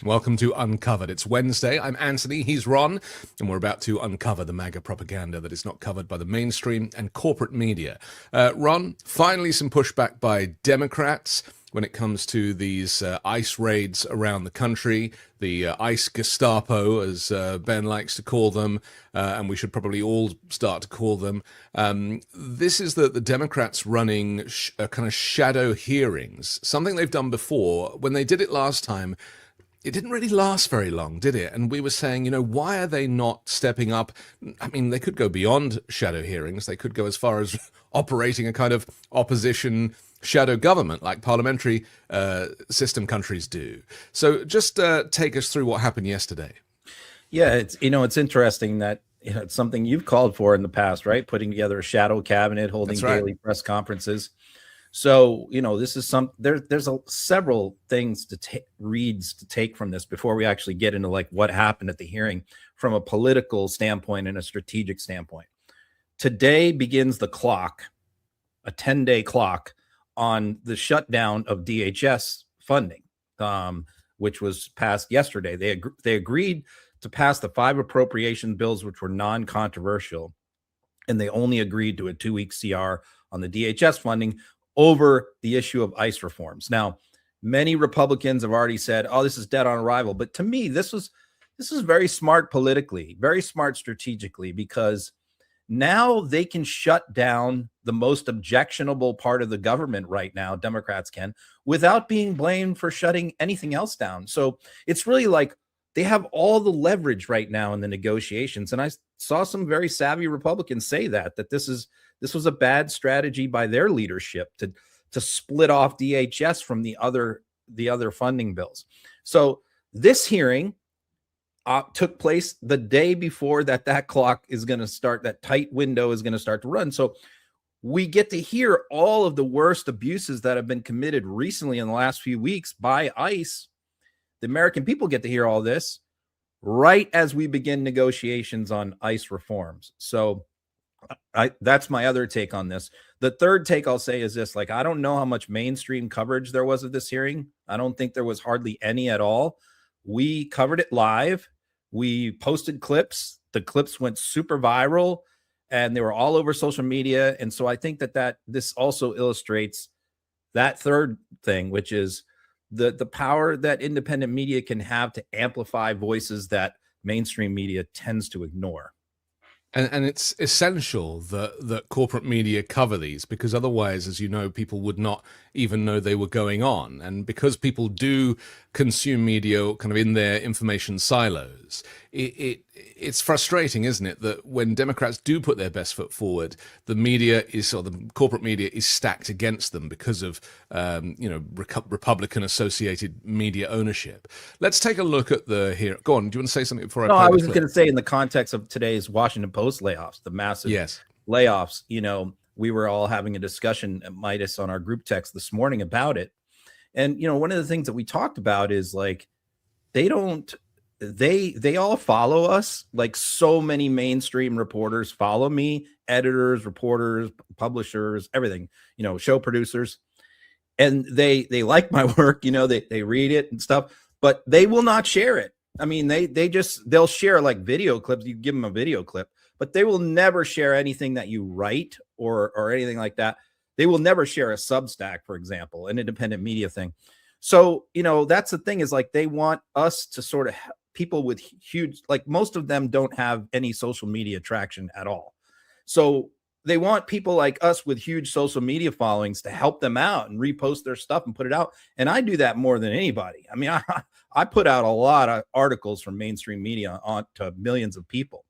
Welcome to Uncovered. It's Wednesday. I'm Anthony, he's Ron, and we're about to uncover the MAGA propaganda that is not covered by the mainstream and corporate media. Ron, finally some pushback by Democrats when it comes to these ICE raids around the country, the ICE Gestapo, as Ben likes to call them, and we should probably all start to call them. This is the Democrats running kind of shadow hearings, something they've done before. When they did it last time, it didn't really last very long, did it? And we were saying, why are they not stepping up? I mean, they could go beyond shadow hearings. They could go as far as operating a kind of opposition shadow government like parliamentary system countries do. So just take us through what happened yesterday. Yeah, it's interesting that it's something you've called for in the past, right? Putting together a shadow cabinet, holding daily press conferences. So, this is there's several things reads to take from this before we actually get into like what happened at the hearing from a political standpoint and a strategic standpoint. Today begins the clock, a 10-day clock on the shutdown of DHS funding, which was passed yesterday. They agreed to pass the 5 appropriation bills, which were non-controversial, and they only agreed to a 2-week CR on the DHS funding over the issue of ICE reforms. Now, many Republicans have already said, "Oh, this is dead on arrival." But to me, this was very smart politically, very smart strategically, because now they can shut down the most objectionable part of the government right now, Democrats can, without being blamed for shutting anything else down. So it's really like they have all the leverage right now in the negotiations. And I saw some very savvy Republicans say that this was a bad strategy by their leadership to split off DHS from the other funding bills. So this hearing took place the day before that clock is going to start, that tight window is going to start to run. So we get to hear all of the worst abuses that have been committed recently in the last few weeks by ICE. The American people get to hear all this right as we begin negotiations on ICE reforms. So that's my other take on this. The third take I'll say is this: I don't know how much mainstream coverage there was of this hearing. I don't think there was hardly any at all. We covered it live. We posted clips. The clips went super viral and they were all over social media. And so I think that this also illustrates that third thing, which is the power that independent media can have to amplify voices that mainstream media tends to ignore. And it's essential that corporate media cover these, because otherwise, as you know, people would not even know they were going on. And because people do consume media kind of in their information silos, it's frustrating, isn't it, that when Democrats do put their best foot forward, the corporate media is stacked against them because of Republican associated media ownership. Let's take a look at the Go on. Do you want to say something before I? No, I was going to say, in the context of today's Washington Post layoffs, the massive layoffs. We were all having a discussion at Midas on our group text this morning about it, and one of the things that we talked about is they all follow us, like so many mainstream reporters follow me, editors, reporters, publishers, everything, show producers, and they like my work, they read it and stuff, but they will not share it. I mean, they'll share like video clips. You give them a video clip, but they will never share anything that you write or anything like that. They will never share a Substack, for example, an independent media thing. So, that's the thing, is they want us to sort of people with huge, most of them don't have any social media traction at all. So they want people like us with huge social media followings to help them out and repost their stuff and put it out. And I do that more than anybody. I mean, I put out a lot of articles from mainstream media on to millions of people,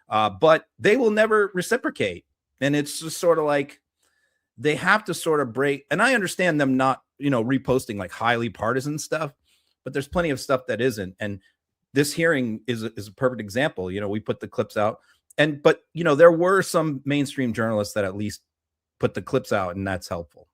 but they will never reciprocate. And it's just sort of they have to sort of break. And I understand them not, reposting highly partisan stuff, but there's plenty of stuff that isn't. And this hearing is a perfect example. We put the clips out, but there were some mainstream journalists that at least put the clips out, and that's helpful.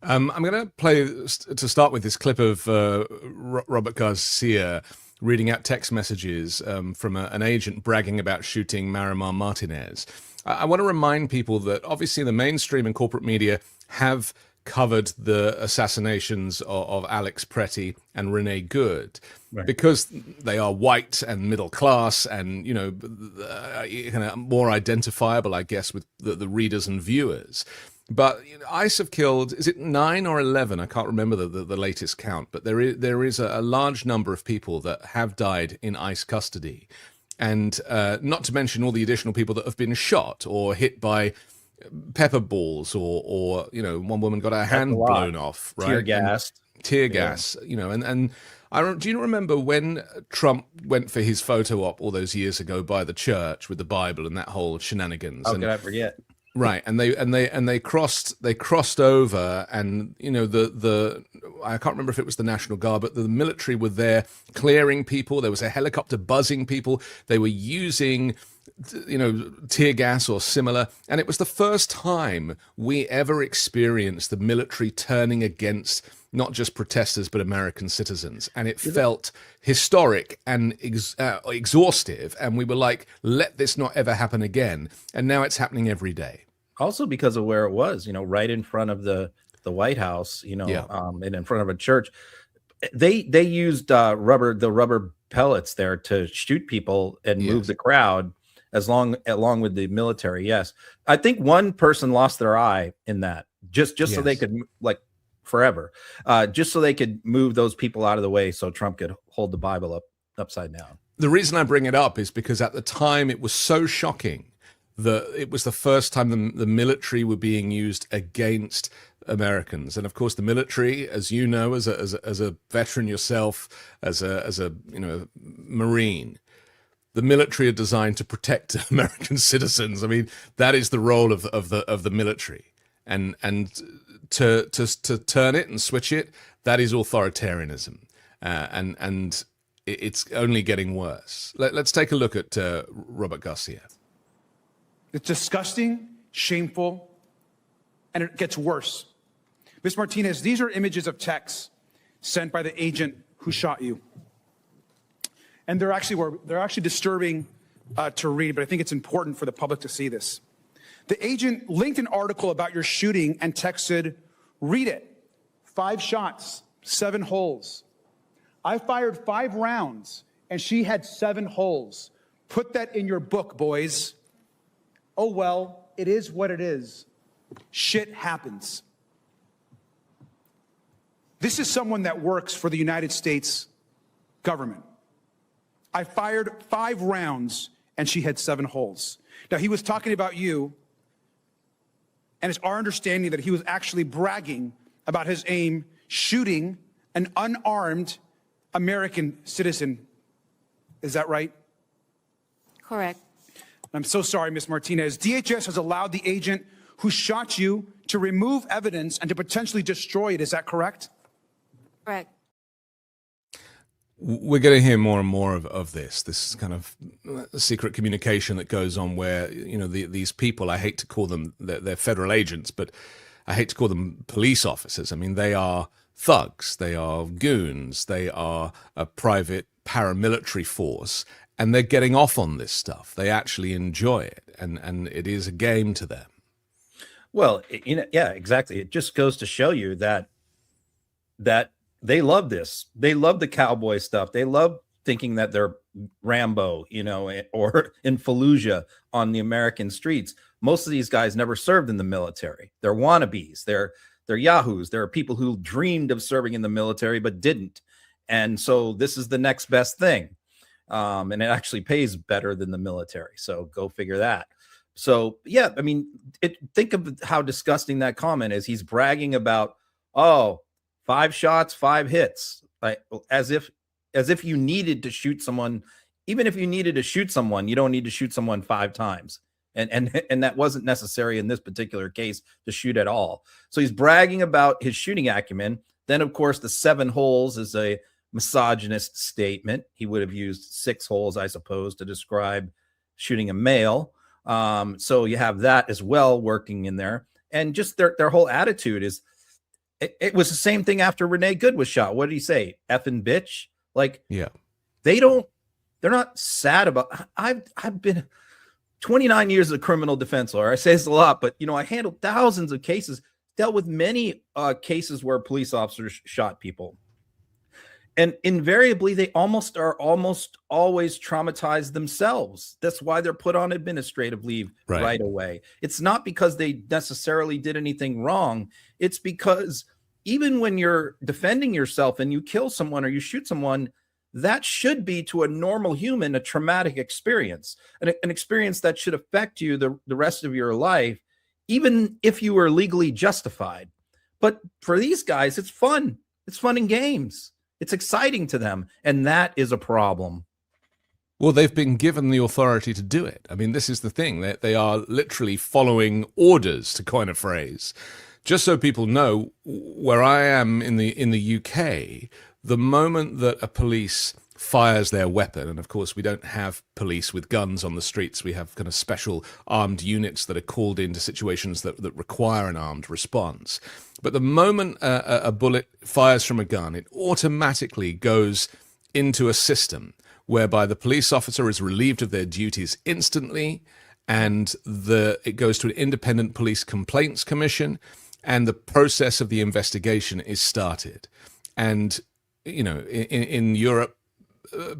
I'm going to play, to start with, this clip of Robert Garcia reading out text messages from an agent bragging about shooting Marimar Martinez. I want to remind people that obviously the mainstream and corporate media have covered the assassinations of Alex Pretty and Renee Good, right, because they are white and middle class and, you know, kind of more identifiable, I guess, with the readers and viewers. But ICE have killed, is it 9 or 11? I can't remember the latest count, but there is a large number of people that have died in ICE custody. And not to mention all the additional people that have been shot or hit by pepper balls, or you know, one woman got her hand blown off, right? Tear gas, you know, and do you remember when Trump went for his photo op all those years ago by the church with the Bible and that whole shenanigans? How could I forget? Right, and they crossed over, and you know, the I can't remember if it was the National Guard, but the military were there clearing people. There was a helicopter buzzing people. They were using, you know, tear gas or similar, and it was the first time we ever experienced the military turning against not just protesters but American citizens, and it felt historic and exhaustive, and we were like, let this not ever happen again. And now it's happening every day. Also because of where it was, you know, right in front of the White House, you know, and in front of a church. They used rubber pellets there to shoot people and move the crowd along with the military. Yes, I think one person lost their eye in that, just so they could, like, forever, just so they could move those people out of the way so Trump could hold the Bible upside down. The reason I bring it up is because at the time it was so shocking that it was the first time the military were being used against Americans. And of course, the military, as you know, as a veteran yourself, as a you know, Marine, the military are designed to protect American citizens. I mean, that is the role of the military, and to turn it and switch it, that is authoritarianism, and it's only getting worse. Let's take a look at Robert Garcia. It's disgusting, shameful, and it gets worse. Ms. Martinez, these are images of texts sent by the agent who shot you. And they're actually disturbing to read, but I think it's important for the public to see this. The agent linked an article about your shooting and texted, read it. 5 shots, 7 holes. I fired 5 rounds and she had 7 holes. Put that in your book, boys. Oh, well, it is what it is. Shit happens. This is someone that works for the United States government. I fired 5 rounds and she had 7 holes. Now, he was talking about you, and it's our understanding that he was actually bragging about his aim shooting an unarmed American citizen. Is that right? Correct. I'm so sorry, Ms. Martinez. DHS has allowed the agent who shot you to remove evidence and to potentially destroy it. Is that correct? Correct. We're going to hear more and more of this kind of secret communication that goes on where, you know, these people, I hate to call them, they're federal agents, but I hate to call them police officers. I mean, they are thugs, they are goons, they are a private paramilitary force, and they're getting off on this stuff. They actually enjoy it, and it is a game to them. Well, you know, yeah, exactly. It just goes to show you that they love this. They love the cowboy stuff. They love thinking that they're Rambo, you know, or in Fallujah on the American streets. Most of these guys never served in the military. They're wannabes. They're yahoos. There are people who dreamed of serving in the military but didn't. And so this is the next best thing. And it actually pays better than the military. So go figure that. So, yeah, I mean, think of how disgusting that comment is. He's bragging about, 5 shots, 5 hits, like as if you needed to shoot someone. Even if you needed to shoot someone, you don't need to shoot someone 5 times. And that wasn't necessary in this particular case to shoot at all. So he's bragging about his shooting acumen. Then, of course, the 7 holes is a misogynist statement. He would have used 6 holes, I suppose, to describe shooting a male. So you have that as well working in there. And just their whole attitude is, it was the same thing after Renee Good was shot. What did he say? Effing bitch? Like, yeah. they're not sad about. I've been 29 years as a criminal defense lawyer. I say this a lot, but I handled thousands of cases, dealt with many cases where police officers shot people. And invariably, they are almost always traumatized themselves. That's why they're put on administrative leave right away. It's not because they necessarily did anything wrong. It's because even when you're defending yourself and you kill someone or you shoot someone, that should be, to a normal human, a traumatic experience, an experience that should affect you the rest of your life, even if you were legally justified. But for these guys, it's fun. It's fun and games. It's exciting to them, and that is a problem. Well, they've been given the authority to do it. I mean, this is the thing. They are literally following orders, to coin a phrase. Just so people know, where I am in the UK, the moment that a police fires their weapon, and of course we don't have police with guns on the streets, we have kind of special armed units that are called into situations that require an armed response. But the moment a bullet fires from a gun, it automatically goes into a system whereby the police officer is relieved of their duties instantly, and it goes to an independent police complaints commission, and the process of the investigation is started. And in Europe,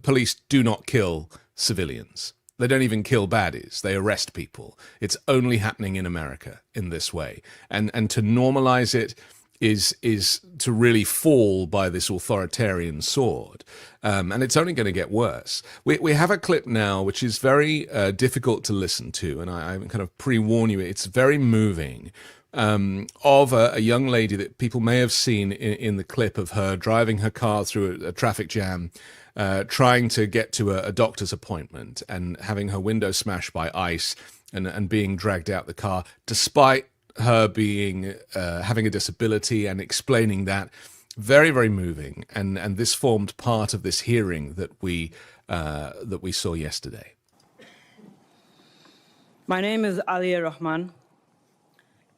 police do not kill civilians. They don't even kill baddies. They arrest people. It's only happening in America in this way. And to normalize it is to really fall by this authoritarian sword. And it's only going to get worse. We have a clip now which is very difficult to listen to, and I kind of pre-warn you, it's very moving, of a young lady that people may have seen in the clip of her driving her car through a traffic jam, trying to get to a doctor's appointment and having her window smashed by ice and being dragged out the car, despite her being having a disability, and explaining that. Very, very moving. And this formed part of this hearing that we saw yesterday. My name is Aliya Rahman,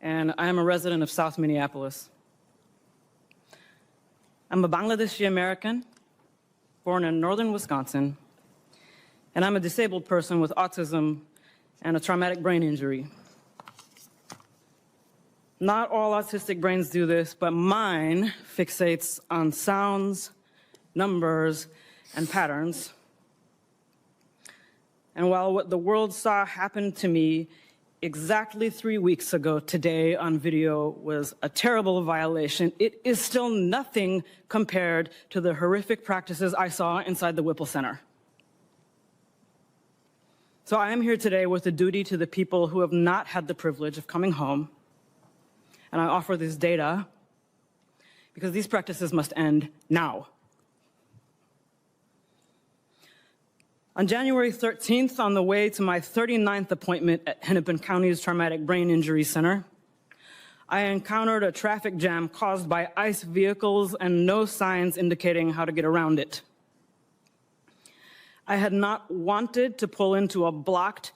and I am a resident of South Minneapolis. I'm a Bangladeshi American, born in northern Wisconsin, and I'm a disabled person with autism and a traumatic brain injury. Not all autistic brains do this, but mine fixates on sounds, numbers, and patterns. And while what the world saw happen to me exactly 3 weeks ago today on video was a terrible violation, it is still nothing compared to the horrific practices I saw inside the Whipple Center. So I am here today with a duty to the people who have not had the privilege of coming home, and I offer this data because these practices must end now. On January 13th, on the way to my 39th appointment at Hennepin County's Traumatic Brain Injury Center, I encountered a traffic jam caused by ICE vehicles and no signs indicating how to get around it. I had not wanted to pull into a blocked,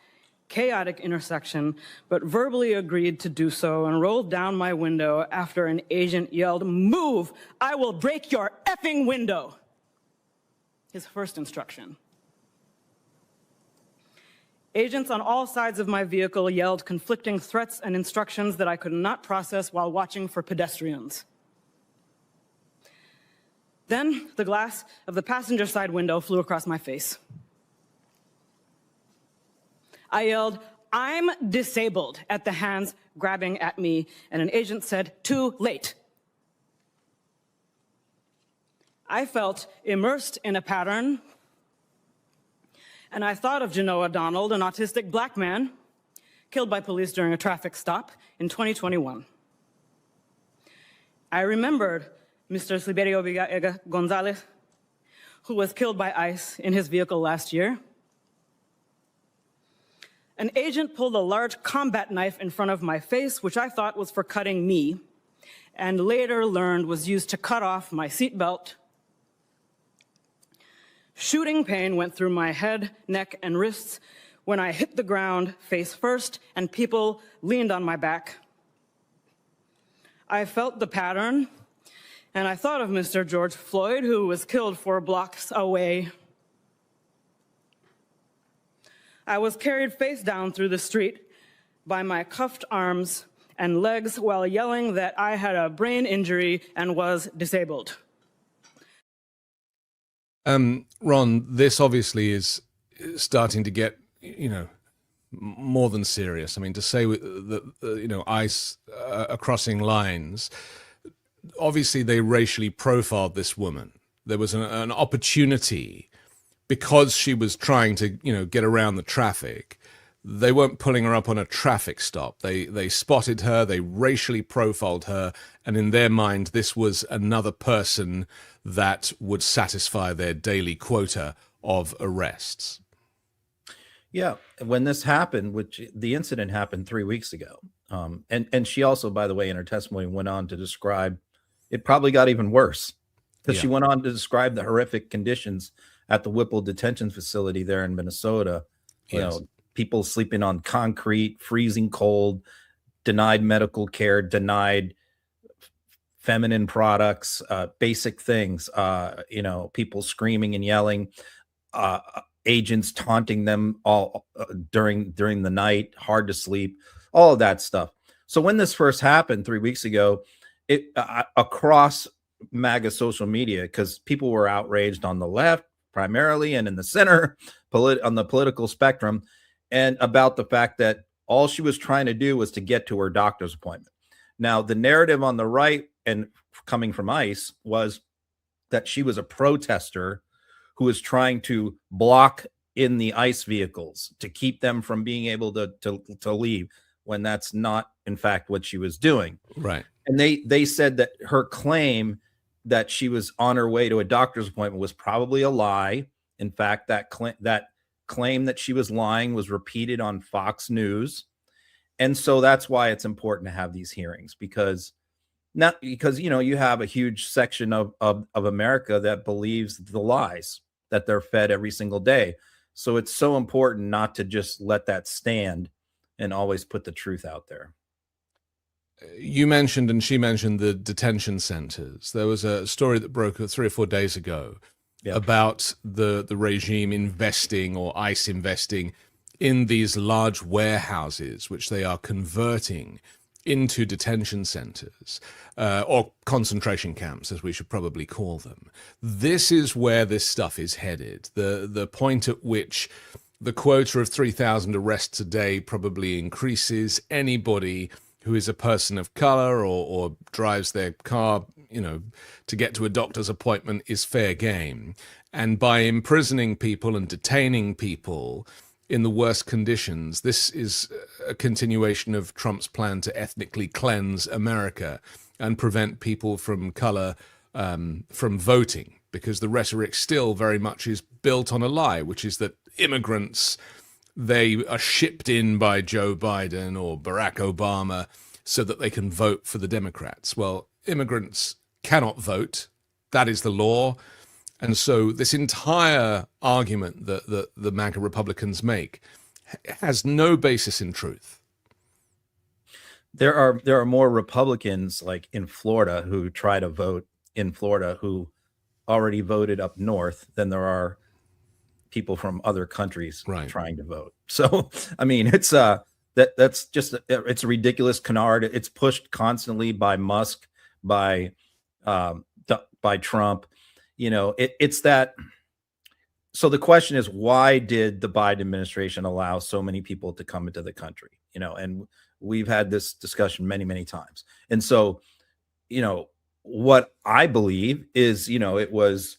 chaotic intersection, but verbally agreed to do so and rolled down my window after an agent yelled, "Move! I will break your effing window!" His first instruction. Agents on all sides of my vehicle yelled conflicting threats and instructions that I could not process while watching for pedestrians. Then the glass of the passenger side window flew across my face. I yelled, "I'm disabled," at the hands grabbing at me, and an agent said, "Too late." I felt immersed in a pattern, and I thought of Genoa Donald, an autistic black man killed by police during a traffic stop in 2021. I remembered Mr. Sliberio Gonzalez, who was killed by ICE in his vehicle last year. An agent pulled a large combat knife in front of my face, which I thought was for cutting me, and later learned was used to cut off my seatbelt. Shooting pain went through my head, neck, and wrists when I hit the ground face first and people leaned on my back. I felt the pattern, and I thought of Mr. George Floyd, who was killed 4 blocks away I was carried face down through the street by my cuffed arms and legs while yelling that I had a brain injury and was disabled. Ron, this obviously is starting to get, more than serious. I mean, to say that, ICE are crossing lines, obviously they racially profiled this woman. There was an opportunity because she was trying to, get around the traffic. They weren't pulling her up on a traffic stop. They spotted her, they racially profiled her, and in their mind, this was another person that would satisfy their daily quota of arrests. Yeah, when this happened, which the incident happened 3 weeks ago, and she also, by the way, in her testimony went on to describe it probably got even worse because she went on to describe the horrific conditions at the Whipple detention facility there in Minnesota. You know, people sleeping on concrete, freezing cold, denied medical care, denied feminine products, basic things, people screaming and yelling, agents taunting them all during the night, hard to sleep, all of that stuff. So when this first happened 3 weeks ago, it across MAGA social media, because people were outraged on the left primarily and in the center on the political spectrum, and about the fact that all she was trying to do was to get to her doctor's appointment. Now, the narrative on the right and coming from ICE was that she was a protester who was trying to block in the ICE vehicles to keep them from being able to leave, when that's not, in fact, what she was doing. Right. And they said that her claim that she was on her way to a doctor's appointment was probably a lie. In fact, that claim that she was lying was repeated on Fox News. And so that's why it's important to have these hearings, because you have a huge section of America that believes the lies that they're fed every single day. So it's so important not to just let that stand and always put the truth out there. You mentioned, and she mentioned, the detention centers. There was a story that broke 3 or 4 days ago about the regime investing, or ICE investing, in these large warehouses, which they are converting into detention centers, or concentration camps, as we should probably call them. This is where this stuff is headed. The point at which the quota of 3,000 arrests a day probably increases. Anybody who is a person of color or drives their car, to get to a doctor's appointment is fair game. And by imprisoning people and detaining people in the worst conditions, this is a continuation of Trump's plan to ethnically cleanse America and prevent people from color from voting, because the rhetoric still very much is built on a lie, which is that immigrants, they are shipped in by Joe Biden or Barack Obama so that they can vote for the Democrats. Well, immigrants cannot vote. That is the law. And so this entire argument that the MAGA Republicans make has no basis in truth. There are more Republicans, like in Florida, who try to vote in Florida who already voted up north than there are people from other countries trying to vote. So, I mean, it's that's just it's a ridiculous canard. It's pushed constantly by Musk, by Trump. It's that. So the question is, why did the Biden administration allow so many people to come into the country? And we've had this discussion many, many times. And so, what I believe is, it was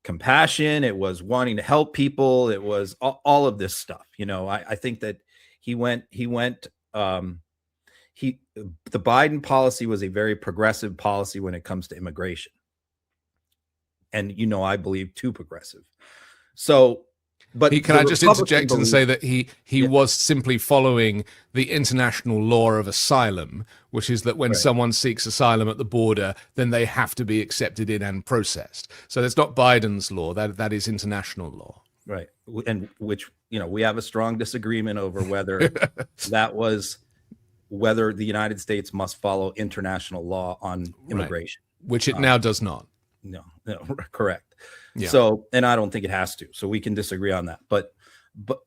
compassion. It was wanting to help people. It was all of this stuff. I think that the Biden policy was a very progressive policy when it comes to immigration. And, I believe too progressive. So, but can I just interject and say that he was simply following the international law of asylum, which is that when someone seeks asylum at the border, then they have to be accepted in and processed. So that's not Biden's law. That is international law. Right. And which, we have a strong disagreement over whether whether the United States must follow international law on immigration. Which it now does not. No, correct. Yeah. So, and I don't think it has to. So we can disagree on that. But but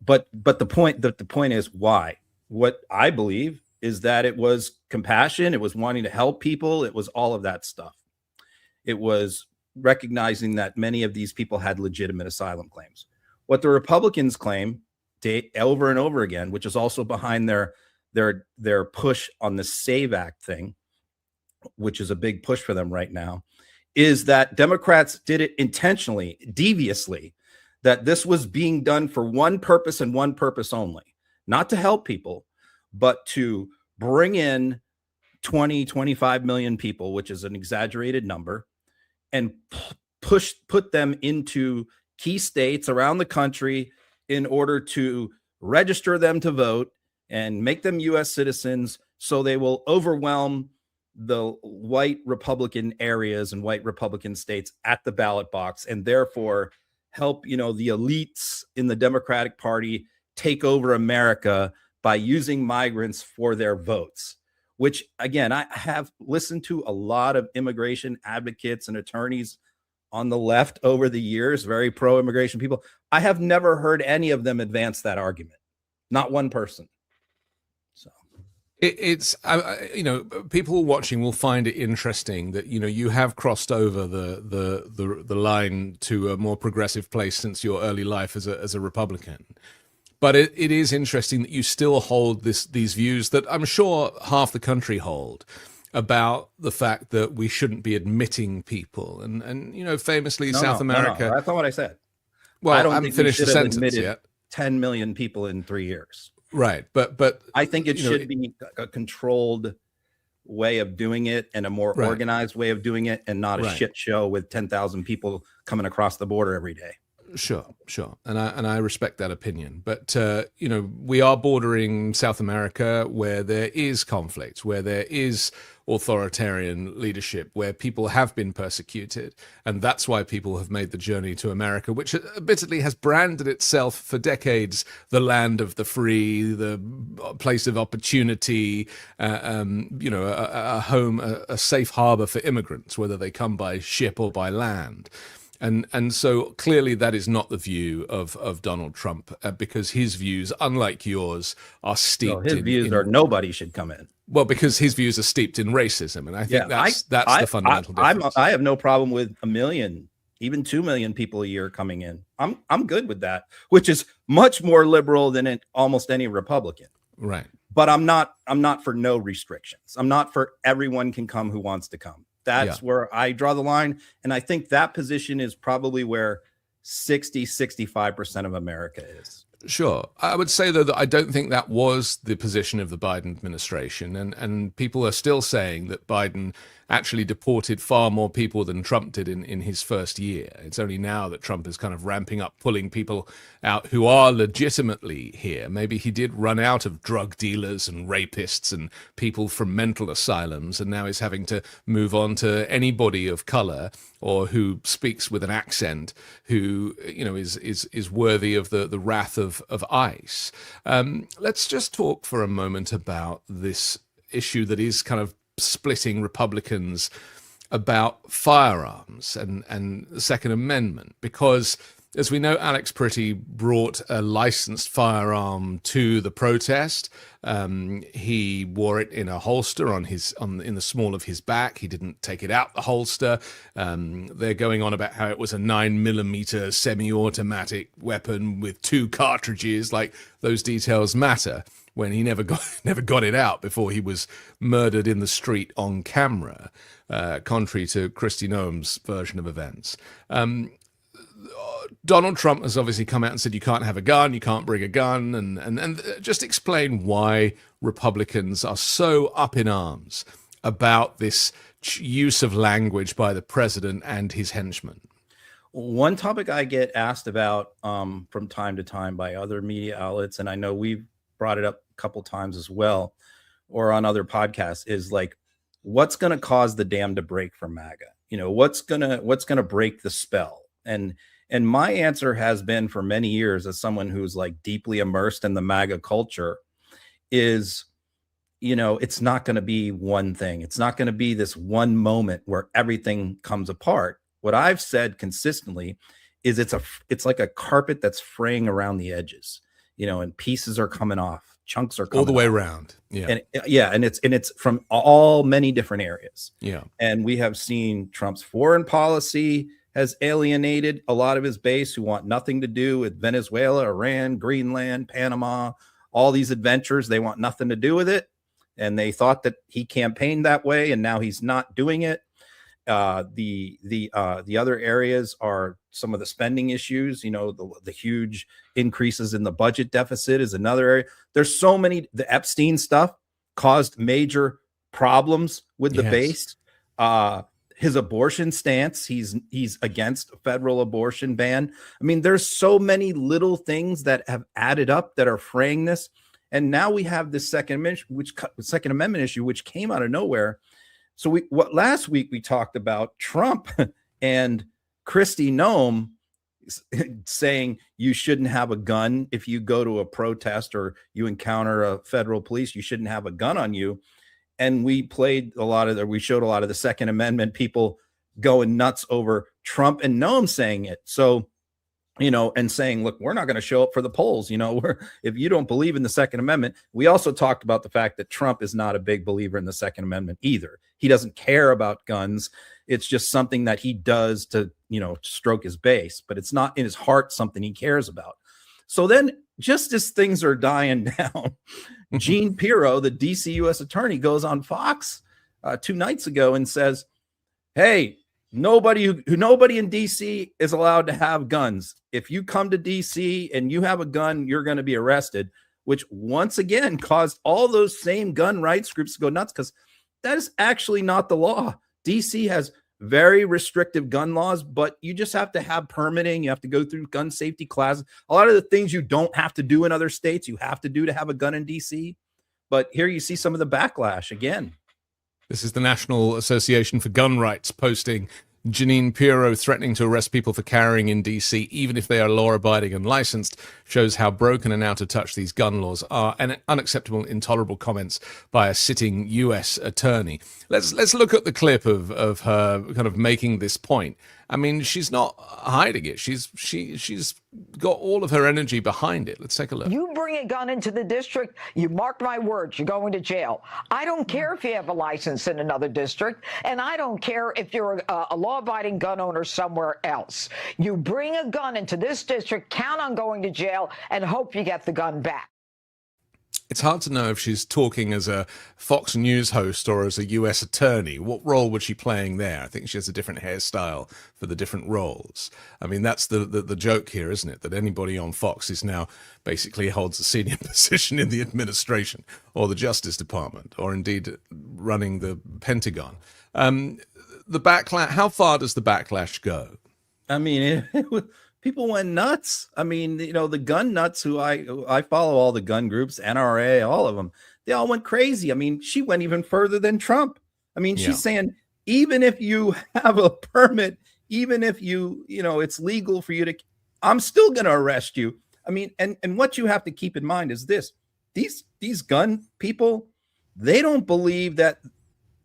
the point is why. What I believe is that it was compassion, it was wanting to help people, it was all of that stuff. It was recognizing that many of these people had legitimate asylum claims. What the Republicans claim over and over again, which is also behind their push on the SAVE Act thing, which is a big push for them right now, is that Democrats did it intentionally, deviously, that this was being done for one purpose and one purpose only, not to help people, but to bring in 20, 25 million people, which is an exaggerated number, and put them into key states around the country in order to register them to vote and make them U.S. citizens, so they will overwhelm the white Republican areas and white Republican states at the ballot box, and therefore help, the elites in the Democratic Party take over America by using migrants for their votes. Which, again, I have listened to a lot of immigration advocates and attorneys on the left over the years, very pro-immigration people. I have never heard any of them advance that argument. Not one person. So it's people watching will find it interesting that you have crossed over the line to a more progressive place since your early life as a Republican. But it is interesting that you still hold these views that I'm sure half the country hold about the fact that we shouldn't be admitting people. And famously, South America. No, that's not what I said. Well, I don't haven't think finished we the should have sentence admitted yet. 10 million people in 3 years. Right. But I think it should be a controlled way of doing it and a more organized way of doing it, and not a shit show with 10,000 people coming across the border every day. Sure. And I respect that opinion. But, we are bordering South America, where there is conflict, where there is authoritarian leadership, where people have been persecuted. And that's why people have made the journey to America, which admittedly has branded itself for decades the land of the free, the place of opportunity, a home, a safe harbor for immigrants, whether they come by ship or by land. And so clearly that is not the view of Donald Trump, because his views, unlike yours, are steeped his views are nobody should come in. Well, because his views are steeped in racism. And I think that's the fundamental difference. I have no problem with 1 million, even 2 million people a year coming in. I'm good with that, which is much more liberal than almost any Republican. Right. But I'm not for no restrictions. I'm not for everyone can come who wants to come. That's where I draw the line. And I think that position is probably where 65% of America is. Sure. I would say, though, that I don't think that was the position of the Biden administration. And people are still saying that Biden actually deported far more people than Trump did in his first year. It's only now that Trump is kind of ramping up, pulling people out who are legitimately here. Maybe he did run out of drug dealers and rapists and people from mental asylums, and now he's having to move on to anybody of color or who speaks with an accent, who is worthy of the wrath of ICE. Let's just talk for a moment about this issue that is kind of splitting Republicans about firearms and the Second Amendment, because as we know, Alex Pretty brought a licensed firearm to the protest. He wore it in a holster in the small of his back. He didn't take it out the holster. They're going on about how it was a 9mm semi-automatic weapon with 2 cartridges. Like, those details matter, when he never got it out before he was murdered in the street on camera, contrary to Kristi Noem's version of events. Donald Trump has obviously come out and said you can't have a gun, you can't bring a gun, and just explain why Republicans are so up in arms about this use of language by the president and his henchmen. One topic I get asked about from time to time by other media outlets, and I know we've brought it up a couple times as well, or on other podcasts, is like, what's going to cause the dam to break for MAGA? What's going to break the spell? And my answer has been for many years, as someone who's like deeply immersed in the MAGA culture, is, it's not going to be one thing. It's not going to be this one moment where everything comes apart. What I've said consistently is it's like a carpet that's fraying around the edges, and pieces are coming off, chunks are coming all the way off. Around. Yeah. And it's from all many different areas. Yeah. And we have seen Trump's foreign policy has alienated a lot of his base who want nothing to do with Venezuela, Iran, Greenland, Panama, all these adventures. They want nothing to do with it. And they thought that he campaigned that way, and now he's not doing it. The other areas are some of the spending issues. The huge increases in the budget deficit is another area. There's so many. The Epstein stuff caused major problems with the base. His abortion stance, he's against a federal abortion ban. I mean, there's so many little things that have added up that are fraying this. And now we have this Second Amendment issue, which came out of nowhere. So last week we talked about Trump and Kristi Noem saying you shouldn't have a gun if you go to a protest or you encounter a federal police, you shouldn't have a gun on you. And we showed a lot of the Second Amendment people going nuts over Trump and Noem saying it. So, and saying, look, we're not going to show up for the polls. If you don't believe in the Second Amendment. We also talked about the fact that Trump is not a big believer in the Second Amendment either. He doesn't care about guns. It's just something that he does to, stroke his base, but it's not in his heart something he cares about. So then, just as things are dying down, Gene Pirro, the DC U.S. attorney, goes on Fox 2 nights ago and says, hey, nobody in DC is allowed to have guns. If you come to DC and you have a gun, you're going to be arrested, which once again caused all those same gun rights groups to go nuts, because that is actually not the law. DC has very restrictive gun laws, but you just have to have permitting. You have to go through gun safety classes. A lot of the things you don't have to do in other states, you have to do to have a gun in DC. But here you see some of the backlash again. This is the National Association for Gun Rights posting Janine Pirro threatening to arrest people for carrying in DC, even if they are law-abiding and licensed, shows how broken and out of touch these gun laws are, and unacceptable, intolerable comments by a sitting U.S. attorney. Let's look at the clip of her kind of making this point. I mean, she's not hiding it. She's got all of her energy behind it. Let's take a look. You bring a gun into the district, you mark my words, you're going to jail. I don't care if you have a license in another district, and I don't care if you're a law-abiding gun owner somewhere else. You bring a gun into this district, count on going to jail, and hope you get the gun back. It's hard to know if she's talking as a Fox News host or as a U.S. attorney. What role was she playing there? I think she has a different hairstyle for the different roles. I mean, that's the joke here, isn't it? That anybody on Fox is now basically holds a senior position in the administration or the Justice Department, or indeed running the Pentagon. The backlash, how far does the backlash go? I mean, people went nuts. I mean, the gun nuts who I follow, all the gun groups, NRA, all of them, they all went crazy. I mean, she went even further than Trump. I mean, she's saying, even if you have a permit, even if it's legal for you to, I'm still going to arrest you. I mean, and what you have to keep in mind is this, these gun people, they don't believe that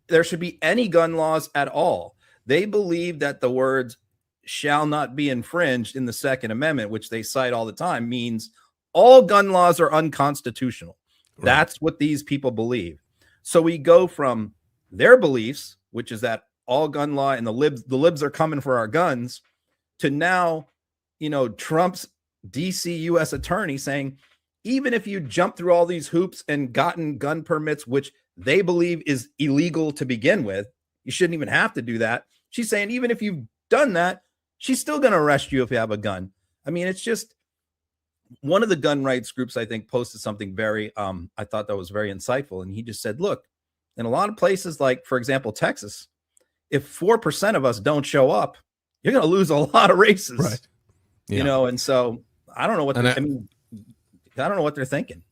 there should be any gun laws at all. They believe that the words shall not be infringed in the Second Amendment, which they cite all the time, means all gun laws are unconstitutional. Right. That's what these people believe. So we go from their beliefs, which is that all gun law and the libs are coming for our guns, to now, Trump's DC U.S. attorney saying, even if you jump through all these hoops and gotten gun permits, which they believe is illegal to begin with, you shouldn't even have to do that. She's saying, even if you've done that, she's still going to arrest you if you have a gun. I mean, it's just, one of the gun rights groups, I think, posted something very, I thought that was very insightful. And he just said, look, in a lot of places, like, for example, Texas, if 4% of us don't show up, you're going to lose a lot of races, right? Yeah. And so I don't know what, I don't know what they're thinking.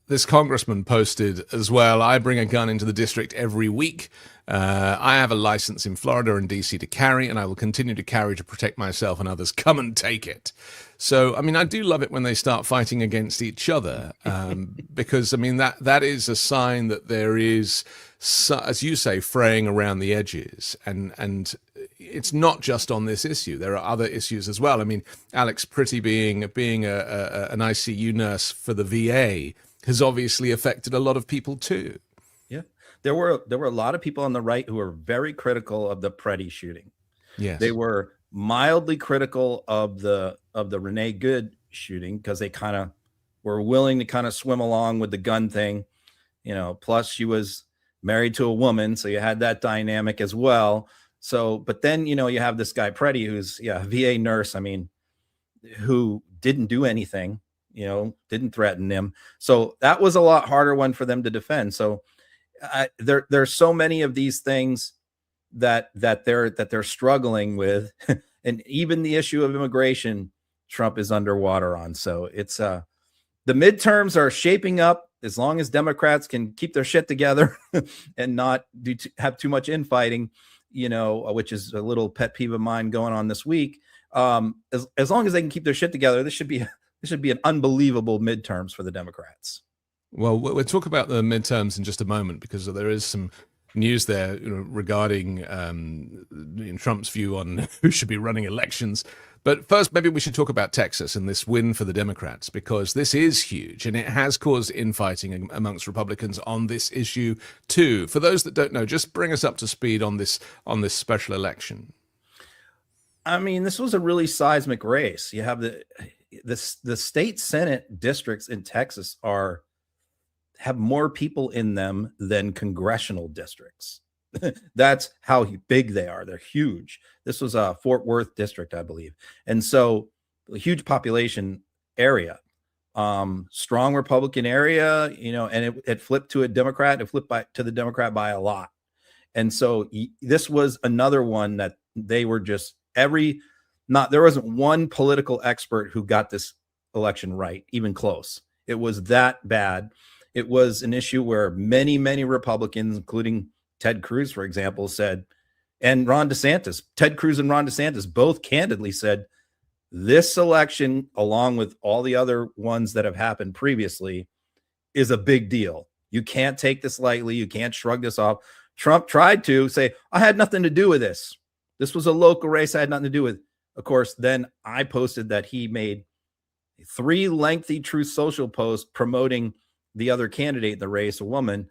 This congressman posted as well, I bring a gun into the district every week. I have a license in Florida and DC to carry, and I will continue to carry to protect myself and others. Come and take it. So, I mean, I do love it when they start fighting against each other, because, I mean, that is a sign that there is, as you say, fraying around the edges. And it's not just on this issue. There are other issues as well. I mean, Alex Pretty being an ICU nurse for the VA has obviously affected a lot of people too. Yeah, there were a lot of people on the right who were very critical of the Pretty shooting. Yes, they were mildly critical of the Renee Good shooting because they kind of were willing to kind of swim along with the gun thing, plus she was married to a woman, so you had that dynamic as well. So, but then you have this guy Pretty, who's a VA nurse, I mean, who didn't do anything, didn't threaten them. So that was a lot harder one for them to defend. So there's so many of these things that they're struggling with, and even the issue of immigration, Trump is underwater on. So it's the midterms are shaping up, as long as Democrats can keep their shit together and not have too much infighting, which is a little pet peeve of mine going on this week. As long as they can keep their shit together, this should be an unbelievable midterms for the Democrats. Well, we'll talk about the midterms in just a moment, because there is some news there regarding Trump's view on who should be running elections. But first, maybe we should talk about Texas and this win for the Democrats, because this is huge and it has caused infighting amongst Republicans on this issue too. For those that don't know, just bring us up to speed on this special election. I mean, this was a really seismic race. You have the state Senate districts in Texas have more people in them than congressional districts. That's how big they are. They're huge. This was a Fort Worth district, I believe. And so a huge population area, strong Republican area, and it flipped to a Democrat. It flipped to the Democrat by a lot. And so this was another one that they were just there wasn't one political expert who got this election right, even close. It was that bad. It was an issue where many, many Republicans, including Ted Cruz, for example, said, and Ron DeSantis, Ted Cruz and Ron DeSantis both candidly said, this election, along with all the other ones that have happened previously, is a big deal. You can't take this lightly. You can't shrug this off. Trump tried to say, I had nothing to do with this. This was a local race I had nothing to do with. Of course, then I posted that he made 3 lengthy Truth Social posts promoting the other candidate in the race, a woman,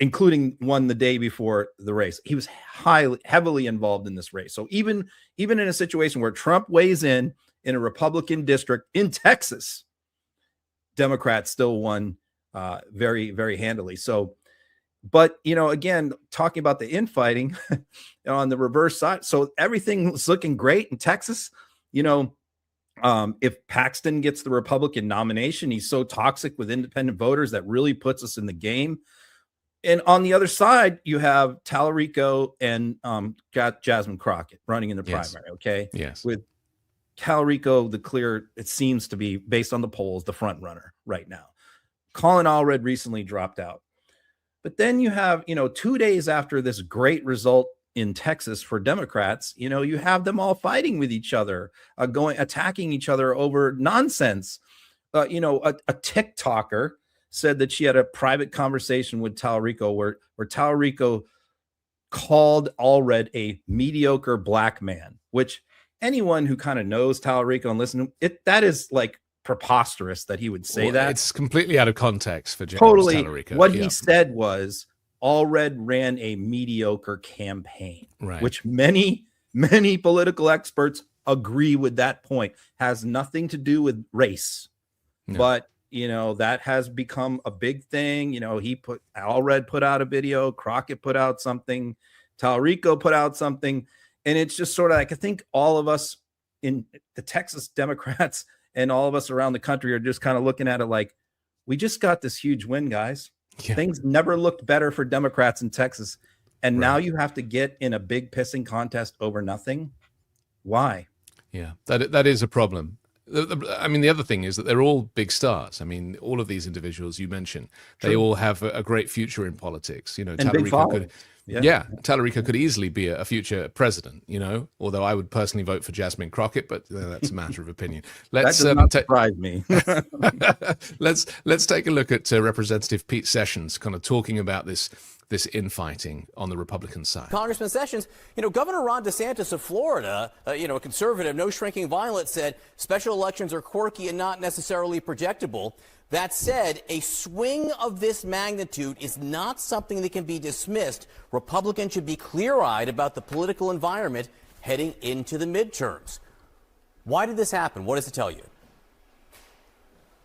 including one the day before the race. He was heavily involved in this race. So even in a situation where Trump weighs in a Republican district in Texas, Democrats still won very, very handily. So, but, again, talking about the infighting on the reverse side. So everything was looking great in Texas. If Paxton gets the Republican nomination, he's so toxic with independent voters that really puts us in the game. And on the other side, you have Tallarico and Jasmine Crockett running in the primary. Okay. Yes. With Tallarico, it seems to be, based on the polls, the front runner right now. Colin Allred recently dropped out. But then you have, 2 days after this great result in Texas for Democrats, you have them all fighting with each other, attacking each other over nonsense. A TikToker said that she had a private conversation with Tallarico where Tallarico called Allred a mediocre black man, which anyone who kind of knows Tallarico and listen, that is like preposterous that he would say that. It's completely out of context for James totally. Tallarico. What he said was, Allred ran a mediocre campaign, right, which many, many political experts agree with that point. Has nothing to do with race, but that has become a big thing. Allred put out a video, Crockett put out something, Tallarico put out something, and it's just sort of like, I think all of us in the Texas Democrats and all of us around the country are just kind of looking at it like, we just got this huge win, guys. Yeah. Things never looked better for Democrats in Texas. And now you have to get in a big pissing contest over nothing. Why? Yeah, that is a problem. I mean, the other thing is that they're all big stars. I mean, all of these individuals you mentioned, they all have a great future in politics. Tallarico could, Tallarico could easily be a future president, although I would personally vote for Jasmine Crockett, but that's a matter of opinion. That does not surprise me. Let's take a look at Representative Pete Sessions kind of talking about this this infighting on the Republican side. Congressman Sessions, Governor Ron DeSantis of Florida, a conservative, no shrinking violet, said special elections are quirky and not necessarily projectable. That said, a swing of this magnitude is not something that can be dismissed. Republicans should be clear-eyed about the political environment heading into the midterms. Why did this happen? What does it tell you?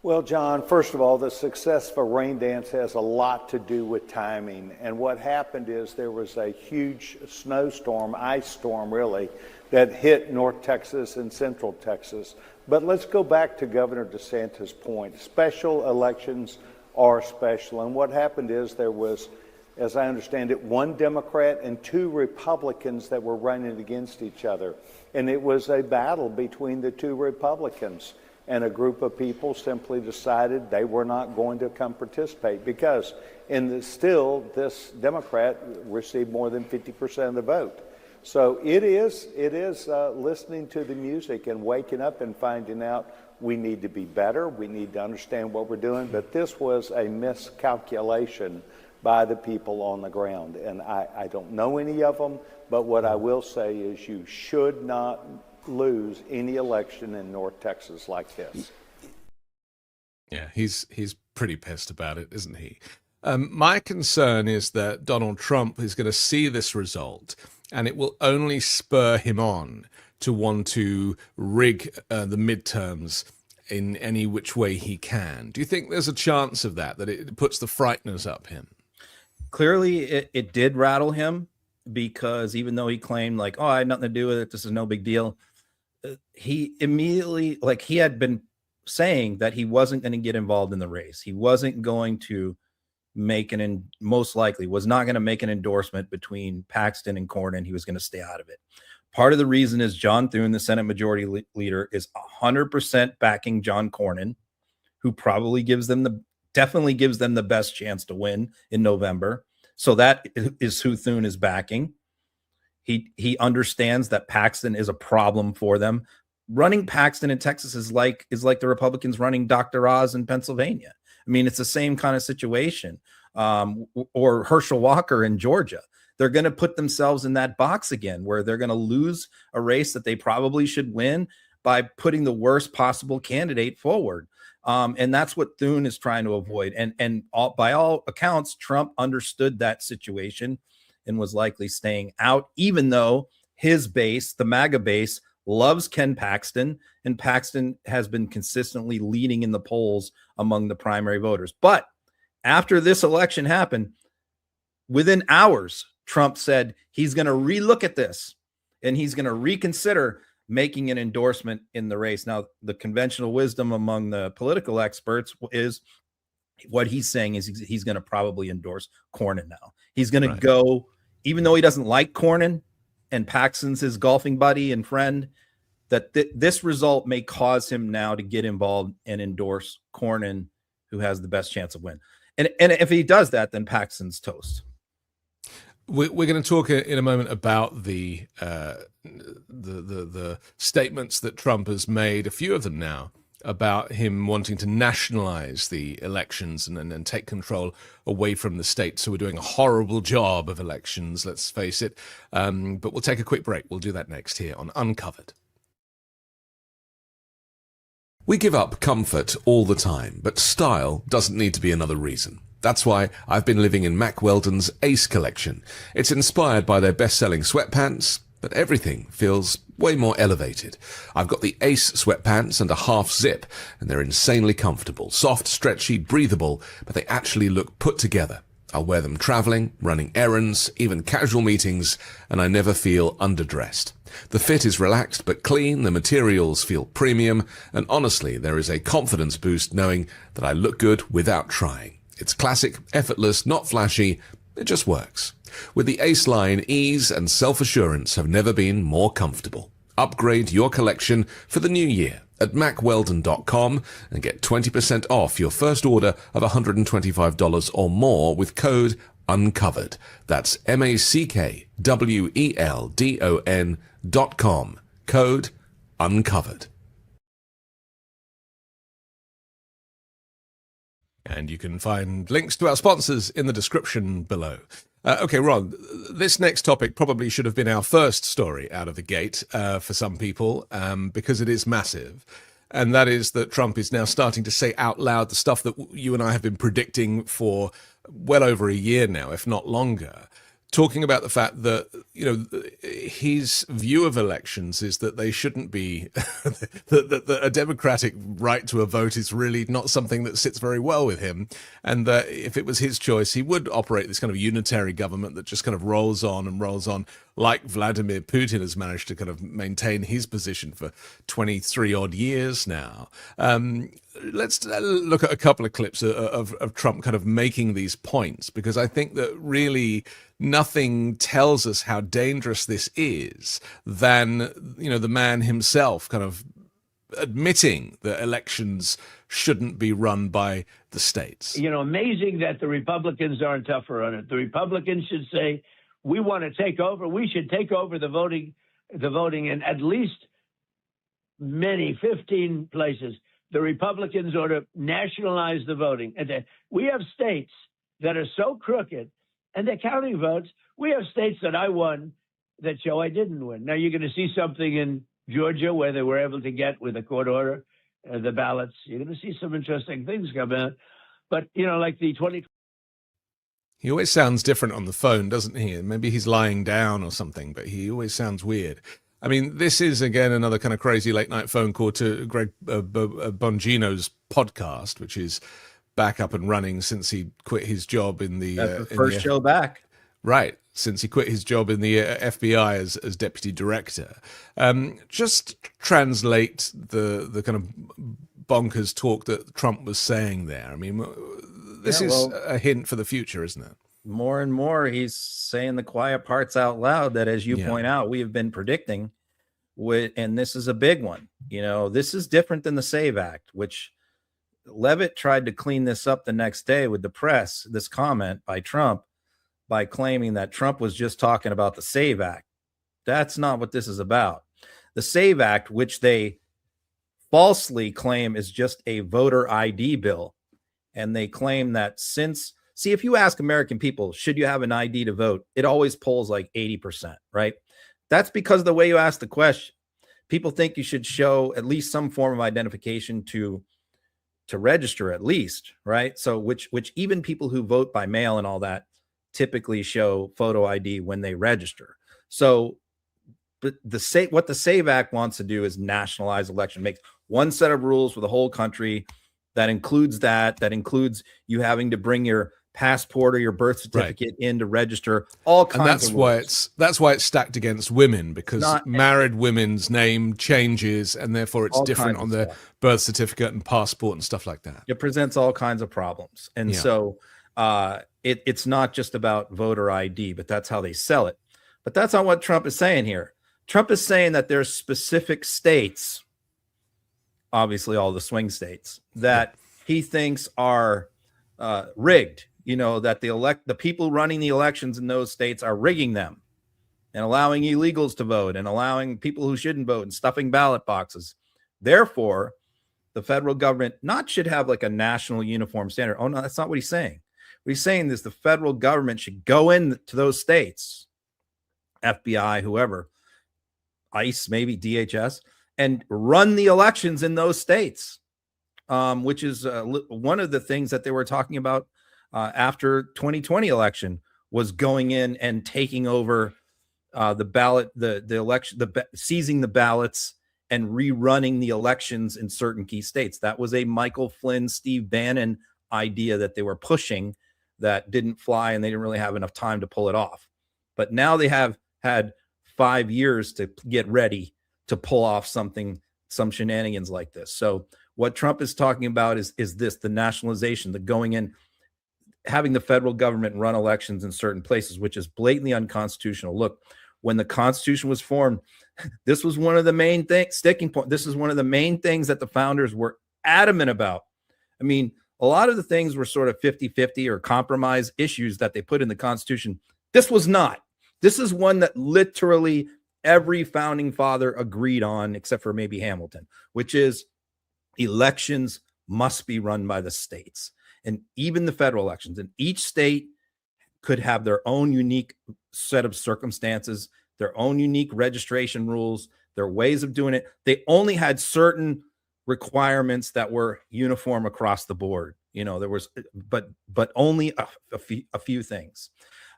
Well, John, first of all, the success of a rain dance has a lot to do with timing. And what happened is there was a huge snowstorm, ice storm really, that hit North Texas and Central Texas. But let's go back to Governor DeSantis' point. Special elections are special. And what happened is there was, as I understand it, one Democrat and two Republicans that were running against each other. And it was a battle between the two Republicans. And a group of people simply decided they were not going to come participate because still this Democrat received more than 50% of the vote. So it is listening to the music and waking up and finding out we need to be better. We need to understand what we're doing. But this was a miscalculation by the people on the ground. And I don't know any of them, but what I will say is you should not lose any election in North Texas like this. Yeah, he's pretty pissed about it, isn't he? My concern is that Donald Trump is going to see this result, and it will only spur him on to want to rig the midterms in any which way he can. Do you think there's a chance of that it puts the frighteners up him? Clearly, it did rattle him, because even though he claimed like, oh, I had nothing to do with it, this is no big deal, he immediately, like, he had been saying that he wasn't going to get involved in the race. He wasn't going to make most likely was not going to make an endorsement between Paxton and Cornyn. He was going to stay out of it. Part of the reason is John Thune, the Senate Majority Leader, is 100% backing John Cornyn, who definitely gives them the best chance to win in November. So that is who Thune is backing. He understands that Paxton is a problem for them. Running Paxton in Texas is like the Republicans running Dr. Oz in Pennsylvania. I mean, it's the same kind of situation. Or Herschel Walker in Georgia. They're going to put themselves in that box again, where they're going to lose a race that they probably should win by putting the worst possible candidate forward. And that's what Thune is trying to avoid. And by all accounts, Trump understood that situation and was likely staying out, even though his base, the MAGA base, loves Ken Paxton, and Paxton has been consistently leading in the polls among the primary voters. But after this election happened, within hours, Trump said he's going to relook at this and he's going to reconsider making an endorsement in the race. Now, the conventional wisdom among the political experts is what he's saying is he's going to probably endorse Cornyn now. He's going to go, even though he doesn't like Cornyn and Paxton's his golfing buddy and friend, that this result may cause him now to get involved and endorse Cornyn, who has the best chance of win. And if he does that, then Paxton's toast. We're going to talk in a moment about the statements that Trump has made, a few of them now, about him wanting to nationalize the elections and take control away from the states who are doing a horrible job of elections, let's face it. But we'll take a quick break. We'll do that next here on Uncovered. We give up comfort all the time, but style doesn't need to be another reason. That's why I've been living in Mack Weldon's Ace collection. It's inspired by their best-selling sweatpants, but everything feels way more elevated. I've got the Ace sweatpants and a half zip, and they're insanely comfortable, soft, stretchy, breathable, but they actually look put together. I'll wear them traveling, running errands, even casual meetings, and I never feel underdressed. The fit is relaxed but clean, the materials feel premium, and honestly, there is a confidence boost knowing that I look good without trying. It's classic, effortless, not flashy, it just works. With the Ace line, ease and self-assurance have never been more comfortable. Upgrade your collection for the new year at MackWeldon.com and get 20% off your first order of $125 or more with code UNCOVERED. That's MackWeldon.com. Code UNCOVERED. And you can find links to our sponsors in the description below. Okay, Ron, this next topic probably should have been our first story out of the gate for some people because it is massive. And that is that Trump is now starting to say out loud the stuff that you and I have been predicting for well over a year now, if not longer. Talking about the fact that, his view of elections is that they shouldn't be, that a democratic right to a vote is really not something that sits very well with him. And that if it was his choice, he would operate this kind of unitary government that just kind of rolls on, like Vladimir Putin has managed to kind of maintain his position for 23 odd years now. Let's look at a couple of clips of Trump kind of making these points, because I think that really nothing tells us how dangerous this is than, the man himself kind of admitting that elections shouldn't be run by the states. Amazing that the Republicans aren't tougher on it. The Republicans should say, we want to take over. We should take over the voting in at least 15 places. The Republicans ought to nationalize the voting. And we have states that are so crooked, and they're counting votes. We have states that I won that show I didn't win. Now you're going to see something in Georgia where they were able to get, with a court order, the ballots. You're going to see some interesting things come out. But, like the 20. He always sounds different on the phone, doesn't he? Maybe he's lying down or something, but he always sounds weird. I mean, this is, again, another kind of crazy late-night phone call to Greg Bongino's podcast, which is back up and running since he quit his job in the... That's the first show back. Right, since he quit his job in the FBI as deputy director. Just translate the kind of bonkers talk that Trump was saying there. I mean, this is a hint for the future, isn't it? More and more, he's saying the quiet parts out loud that, as you point out, we have been predicting. And this is a big one. This is different than the SAVE Act, which Levitt tried to clean this up the next day with the press, this comment by Trump, by claiming that Trump was just talking about the SAVE Act. That's not what this is about. The SAVE Act, which they falsely claim is just a voter ID bill. And they claim that if you ask American people, should you have an ID to vote? It always polls like 80%, right? That's because of the way you ask the question. People think you should show at least some form of identification to register, at least, right? So which even people who vote by mail and all that typically show photo ID when they register. So but what the SAVE Act wants to do is nationalize election, make one set of rules for the whole country that includes you having to bring your passport or your birth certificate in to register, all kinds of rules. That's why it's stacked against women, because married women's name changes and therefore it's different on their birth certificate and passport and stuff like that. It presents all kinds of problems. And so it's not just about voter ID, but that's how they sell it. But that's not what Trump is saying here. Trump is saying that there's specific states, obviously all the swing states, that he thinks are rigged. That the people running the elections in those states are rigging them and allowing illegals to vote and allowing people who shouldn't vote and stuffing ballot boxes. Therefore, the federal government should have like a national uniform standard. Oh, no, that's not what he's saying. What he's saying is the federal government should go into those states, FBI, whoever, ICE, maybe DHS, and run the elections in those states, which is one of the things that they were talking about after 2020 election, was going in and taking over the ballot, the election, seizing the ballots and rerunning the elections in certain key states. That was a Michael Flynn, Steve Bannon idea that they were pushing that didn't fly, and they didn't really have enough time to pull it off. But now they have had 5 years to get ready to pull off some shenanigans like this. So what Trump is talking about is the nationalization, the going in, having the federal government run elections in certain places, which is blatantly unconstitutional. Look, when the Constitution was formed, this was one of the main sticking points. This is one of the main things that the founders were adamant about. I mean, a lot of the things were sort of 50-50 or compromise issues that they put in the Constitution. This was not. This is one that literally every founding father agreed on, except for maybe Hamilton, which is elections must be run by the states, and even the federal elections. And each state could have their own unique set of circumstances, their own unique registration rules, their ways of doing it. They only had certain requirements that were uniform across the board. There was, but only a few things.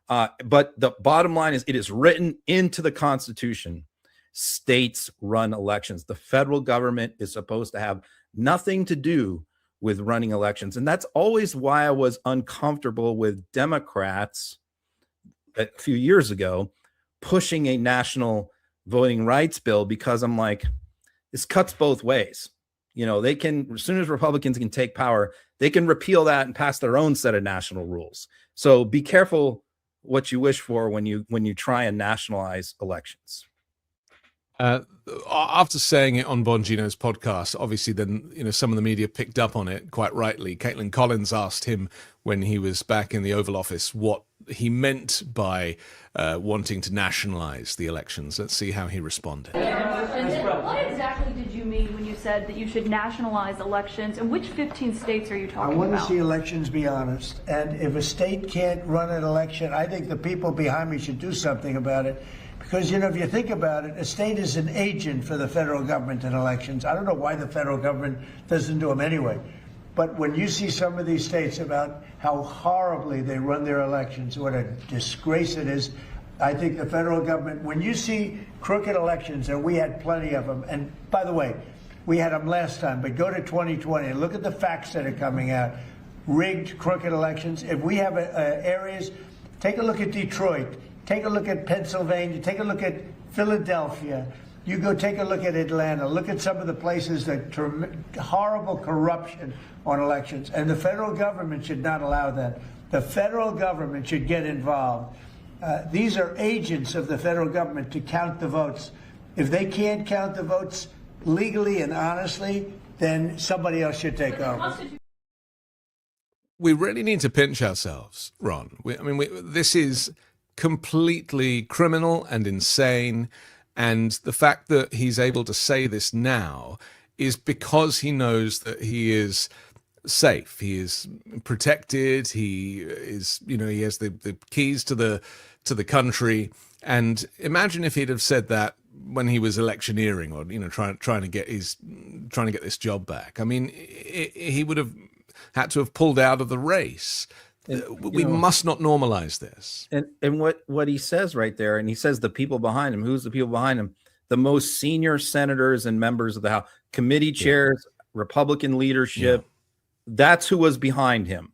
But the bottom line is, it is written into the Constitution. States run elections. The federal government is supposed to have nothing to do with running elections. And that's always why I was uncomfortable with Democrats a few years ago pushing a national voting rights bill, because I'm like, this cuts both ways. They can, as soon as Republicans can take power, they can repeal that and pass their own set of national rules. So be careful what you wish for when you try and nationalize elections. After saying it on Bongino's podcast, obviously then, some of the media picked up on it quite rightly. Caitlin Collins asked him when he was back in the Oval Office what he meant by wanting to nationalize the elections. Let's see how he responded. What exactly did you mean when you said that you should nationalize elections, and which 15 states are you talking about? I want to see elections be honest, and if a state can't run an election, I think the people behind me should do something about it. Because, if you think about it, a state is an agent for the federal government in elections. I don't know why the federal government doesn't do them anyway. But when you see some of these states about how horribly they run their elections, what a disgrace it is, I think the federal government, when you see crooked elections, and we had plenty of them, and by the way, we had them last time, but go to 2020 and look at the facts that are coming out. Rigged, crooked elections. If we have areas, take a look at Detroit. Take a look at Pennsylvania. Take a look at Philadelphia. You go take a look at Atlanta. Look at some of the places that horrible corruption on elections. And the federal government should not allow that. The federal government should get involved. These are agents of the federal government to count the votes. If they can't count the votes legally and honestly, then somebody else should take over. We really need to pinch ourselves, Ron. This is completely criminal and insane, and the fact that he's able to say this now is because he knows that he is safe, he is protected, he is, he has the keys to the country. And imagine if he'd have said that when he was electioneering, or trying to get this job back. He would have had to have pulled out of the race. We must not normalize this. And what he says right there, and he says the people behind him. Who's the people behind him? The most senior senators and members of the House, committee chairs, Republican leadership. Yeah. That's who was behind him,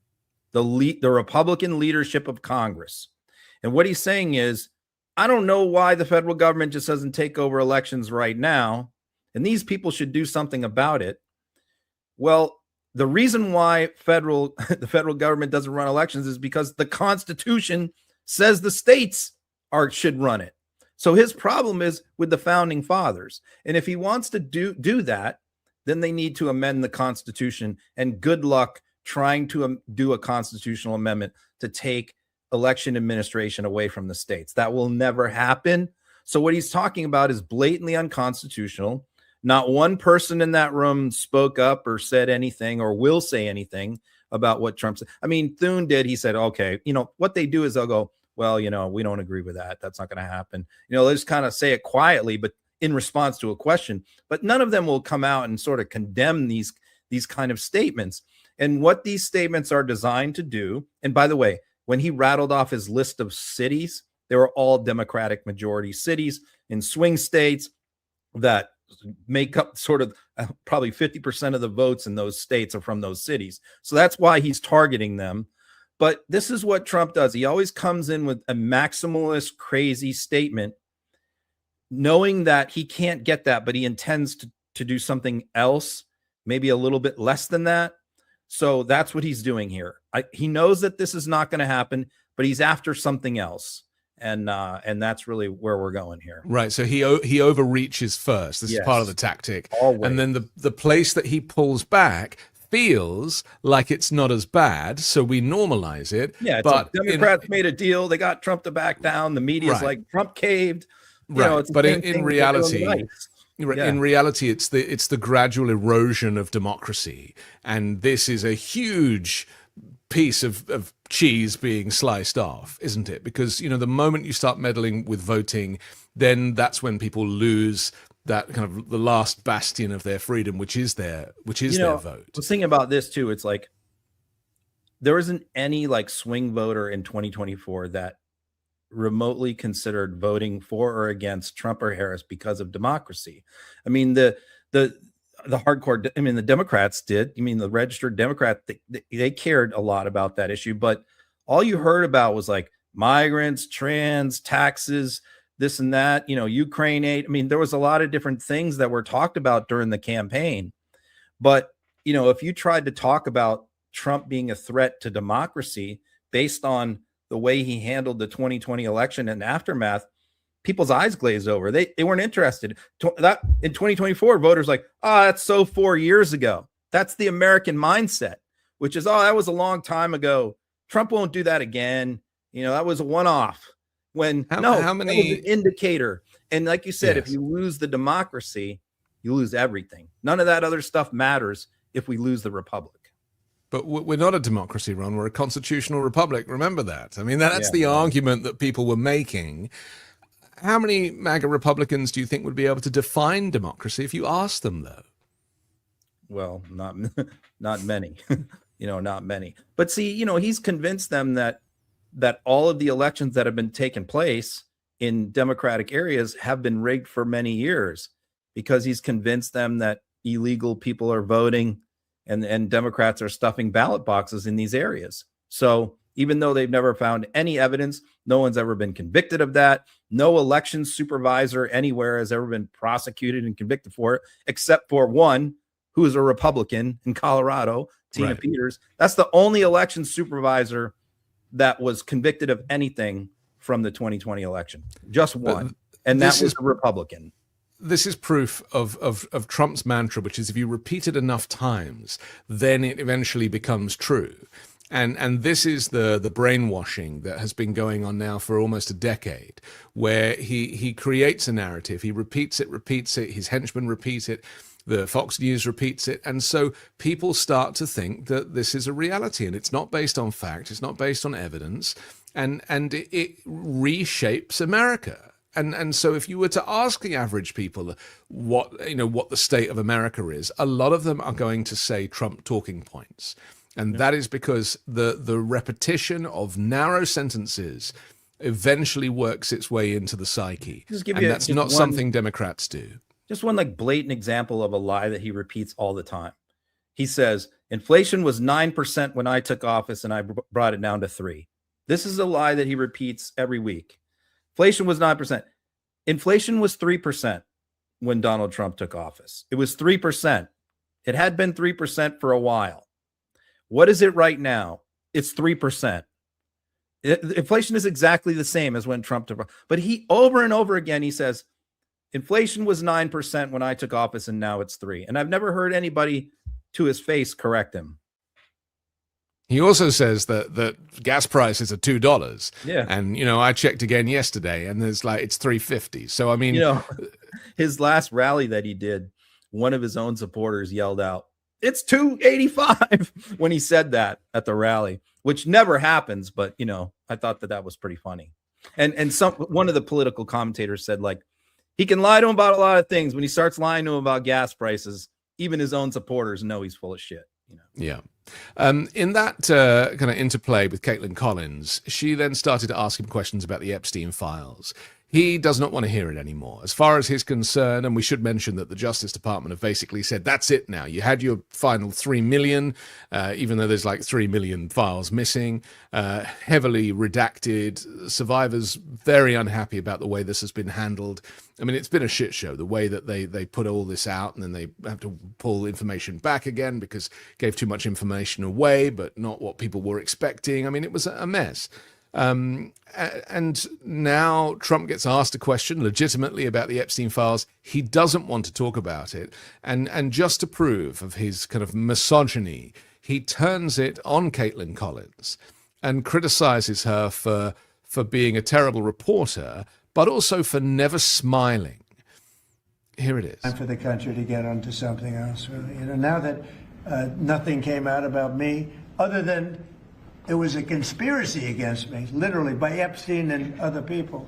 the Republican leadership of Congress. And what he's saying is, I don't know why the federal government just doesn't take over elections right now, and these people should do something about it. Well, the reason why the federal government doesn't run elections is because the Constitution says the states should run it. So his problem is with the founding fathers. And if he wants to do that, then they need to amend the Constitution. And good luck trying to do a constitutional amendment to take election administration away from the states. That will never happen. So what he's talking about is blatantly unconstitutional. Not one person in that room spoke up or said anything or will say anything about what Trump said. Thune did. He said, okay, what they do is they'll go, well, we don't agree with that. That's not going to happen. They'll just kind of say it quietly, but in response to a question. But none of them will come out and sort of condemn these kind of statements. And what these statements are designed to do, and by the way, when he rattled off his list of cities, they were all Democratic majority cities in swing states that make up sort of probably 50% of the votes in those states are from those cities. So that's why he's targeting them. But this is what Trump does. He always comes in with a maximalist, crazy statement, knowing that he can't get that, but he intends to do something else, maybe a little bit less than that. So that's what he's doing here. He knows that this is not going to happen, but he's after something else. And that's really where we're going here. Right. So he overreaches first. This is part of the tactic. Always. And then the place that he pulls back feels like it's not as bad. So we normalize it. Yeah. But Democrats made a deal. They got Trump to back down. The media's like, Trump caved. But in reality, in reality, it's the gradual erosion of democracy. And this is a huge piece of cheese being sliced off, isn't it? Because, the moment you start meddling with voting, then that's when people lose that kind of the last bastion of their freedom, which is their vote. I was thinking about this too. It's like there isn't any like swing voter in 2024 that remotely considered voting for or against Trump or Harris because of democracy. I mean, the hardcore, the Democrats did. The registered Democrat, they cared a lot about that issue, but all you heard about was like migrants, trans, taxes, this and that, Ukraine aid. There was a lot of different things that were talked about during the campaign. But, if you tried to talk about Trump being a threat to democracy based on the way he handled the 2020 election and aftermath, people's eyes glazed over. They weren't interested. That in 2024, voters like, that's so 4 years ago. That's the American mindset, which is, that was a long time ago. Trump won't do that again. That was a one-off. When how many that was an indicator. And like you said, If you lose the democracy, you lose everything. None of that other stuff matters if we lose the republic. But we're not a democracy, Ron. We're a constitutional republic. Remember that. That's the argument that people were making. How many MAGA Republicans do you think would be able to define democracy if you asked them, though? Well, not many. Not many. But see, he's convinced them that all of the elections that have been taking place in Democratic areas have been rigged for many years, because he's convinced them that illegal people are voting and Democrats are stuffing ballot boxes in these areas. So even though they've never found any evidence, no one's ever been convicted of that. No election supervisor anywhere has ever been prosecuted and convicted for it, except for one who is a Republican in Colorado, Tina Peters. That's the only election supervisor that was convicted of anything from the 2020 election. Just one. And that was a Republican. This is proof of Trump's mantra, which is if you repeat it enough times, then it eventually becomes true. And this is the brainwashing that has been going on now for almost a decade, where he creates a narrative, he repeats it, his henchmen repeat it, the Fox News repeats it, and so people start to think that this is a reality, and it's not based on fact, it's not based on evidence, and it reshapes America. And so if you were to ask the average people what the state of America is, a lot of them are going to say Trump talking points. And that is because the repetition of narrow sentences eventually works its way into the psyche. And that's not something Democrats do. Just one like blatant example of a lie that he repeats all the time. He says, inflation was 9% when I took office and I brought it down to 3%. This is a lie that he repeats every week. Inflation was 9%. Inflation was 3% when Donald Trump took office. It was 3%. It had been 3% for a while. What is it right now? It's 3%. Inflation is exactly the same as when Trump took office. But he, over and over again, he says, inflation was 9% when I took office and now it's 3%. And I've never heard anybody to his face correct him. He also says that gas prices are $2. Yeah. And, I checked again yesterday and it's $3.50. So, his last rally that he did, one of his own supporters yelled out, it's $2.85 when he said that at the rally, which never happens. But, I thought that was pretty funny. And one of the political commentators said, he can lie to him about a lot of things. When he starts lying to him about gas prices, even his own supporters know he's full of shit. Yeah. In that kind of interplay with Caitlin Collins, she then started to ask him questions about the Epstein files. He does not want to hear it anymore. As far as he's concerned, and we should mention that the Justice Department have basically said, that's it now. You had your final 3 million, even though there's 3 million files missing, heavily redacted, survivors very unhappy about the way this has been handled. It's been a shit show, the way that they put all this out and then they have to pull information back again because gave too much information away, but not what people were expecting. It was a mess. And now Trump gets asked a question legitimately about the Epstein files. He doesn't want to talk about it. And just to prove of his kind of misogyny, he turns it on Caitlin Collins and criticizes her for being a terrible reporter, but also for never smiling. Here it is. Time for the country to get onto something else, really. Now that nothing came out about me, other than it was a conspiracy against me, literally, by Epstein and other people.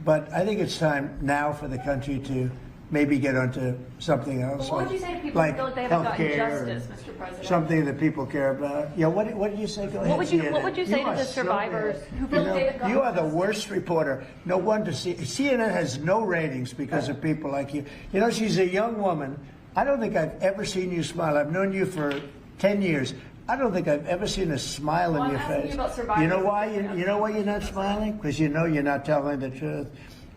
But I think it's time now for the country to maybe get onto something else. What would you say to people who feel like they haven't gotten justice, Mr. President? Something that people care about. Yeah, what did you say? Go ahead. What would you say to the survivors who feel like they haven't gotten You are the justice? worst reporter. No wonder CNN has no ratings because of people like you. You know, she's a young woman. I don't think I've ever seen you smile. I've known you for 10 years. I don't think I've ever seen a smile in your face. You know why? You know why you're not smiling? Because you know you're not telling the truth,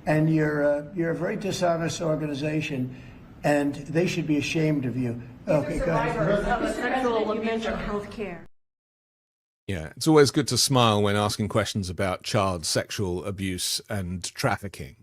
and you're a very dishonest organization, and they should be ashamed of you. Okay, go ahead. Sexual abuse and health care. Yeah, it's always good to smile when asking questions about child sexual abuse and trafficking.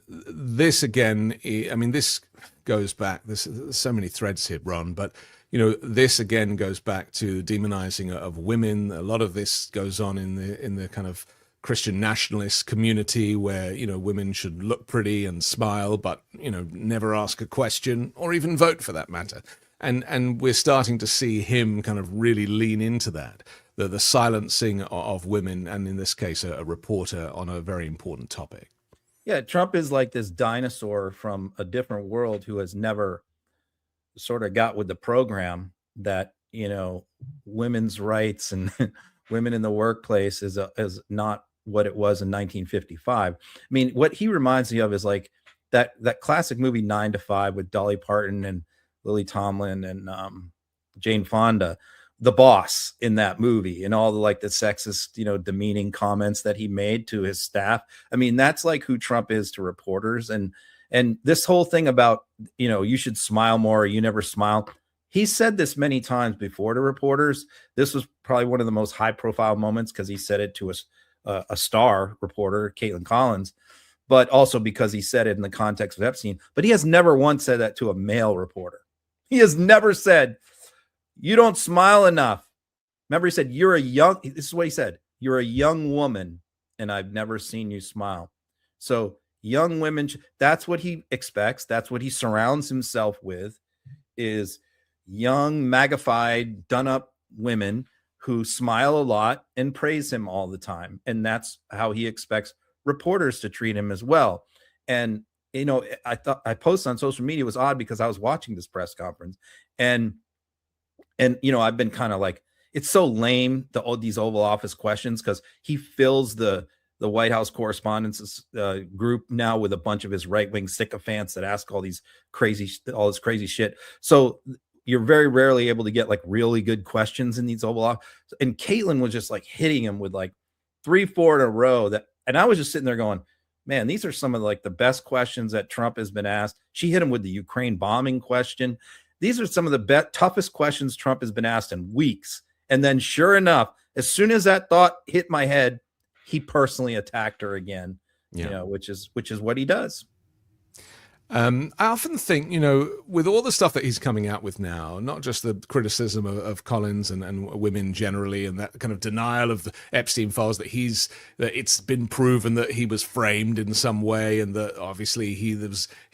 This again, I mean, this goes back. There's so many threads here, Ron, but this again goes back to demonizing of women. A lot of this goes on in the kind of Christian nationalist community where, women should look pretty and smile, but, never ask a question or even vote for that matter. And we're starting to see him kind of really lean into that, the silencing of women, and in this case, a reporter on a very important topic. Yeah, Trump is like this dinosaur from a different world who has never sort of got with the program that, women's rights and women in the workplace is not what it was in 1955. I mean, what he reminds me of is like that classic movie 9 to 5 with Dolly Parton and Lily Tomlin and Jane Fonda, the boss in that movie, and all the sexist, demeaning comments that he made to his staff. I mean, that's like who Trump is to reporters. And this whole thing about, you should smile more, or you never smile. He said this many times before to reporters. This was probably one of the most high profile moments because he said it to a star reporter, Caitlin Collins, but also because he said it in the context of Epstein. But he has never once said that to a male reporter. He has never said, you don't smile enough. Remember, he said, this is what he said, you're a young woman and I've never seen you smile. So young women, that's what he expects. That's what he surrounds himself with, is young, magnified, done up women who smile a lot and praise him all the time. And that's how he expects reporters to treat him as well. And, I thought I posted on social media, it was odd because I was watching this press conference and I've been kind of like, it's so lame, these Oval Office questions, because he fills the White House correspondents group now with a bunch of his right-wing sycophants that ask all this crazy shit. So you're very rarely able to get like really good questions in these Oval Office. And Caitlin was just like hitting him with like 3-4 in a row. And I was just sitting there going, man, these are some of like the best questions that Trump has been asked. She hit him with the Ukraine bombing question. These are some of the toughest questions Trump has been asked in weeks. And then sure enough, as soon as that thought hit my head, he personally attacked her again, which is what he does. I often think, with all the stuff that he's coming out with now, not just the criticism of Collins and women generally, and that kind of denial of the Epstein files, that it's been proven that he was framed in some way, and that obviously he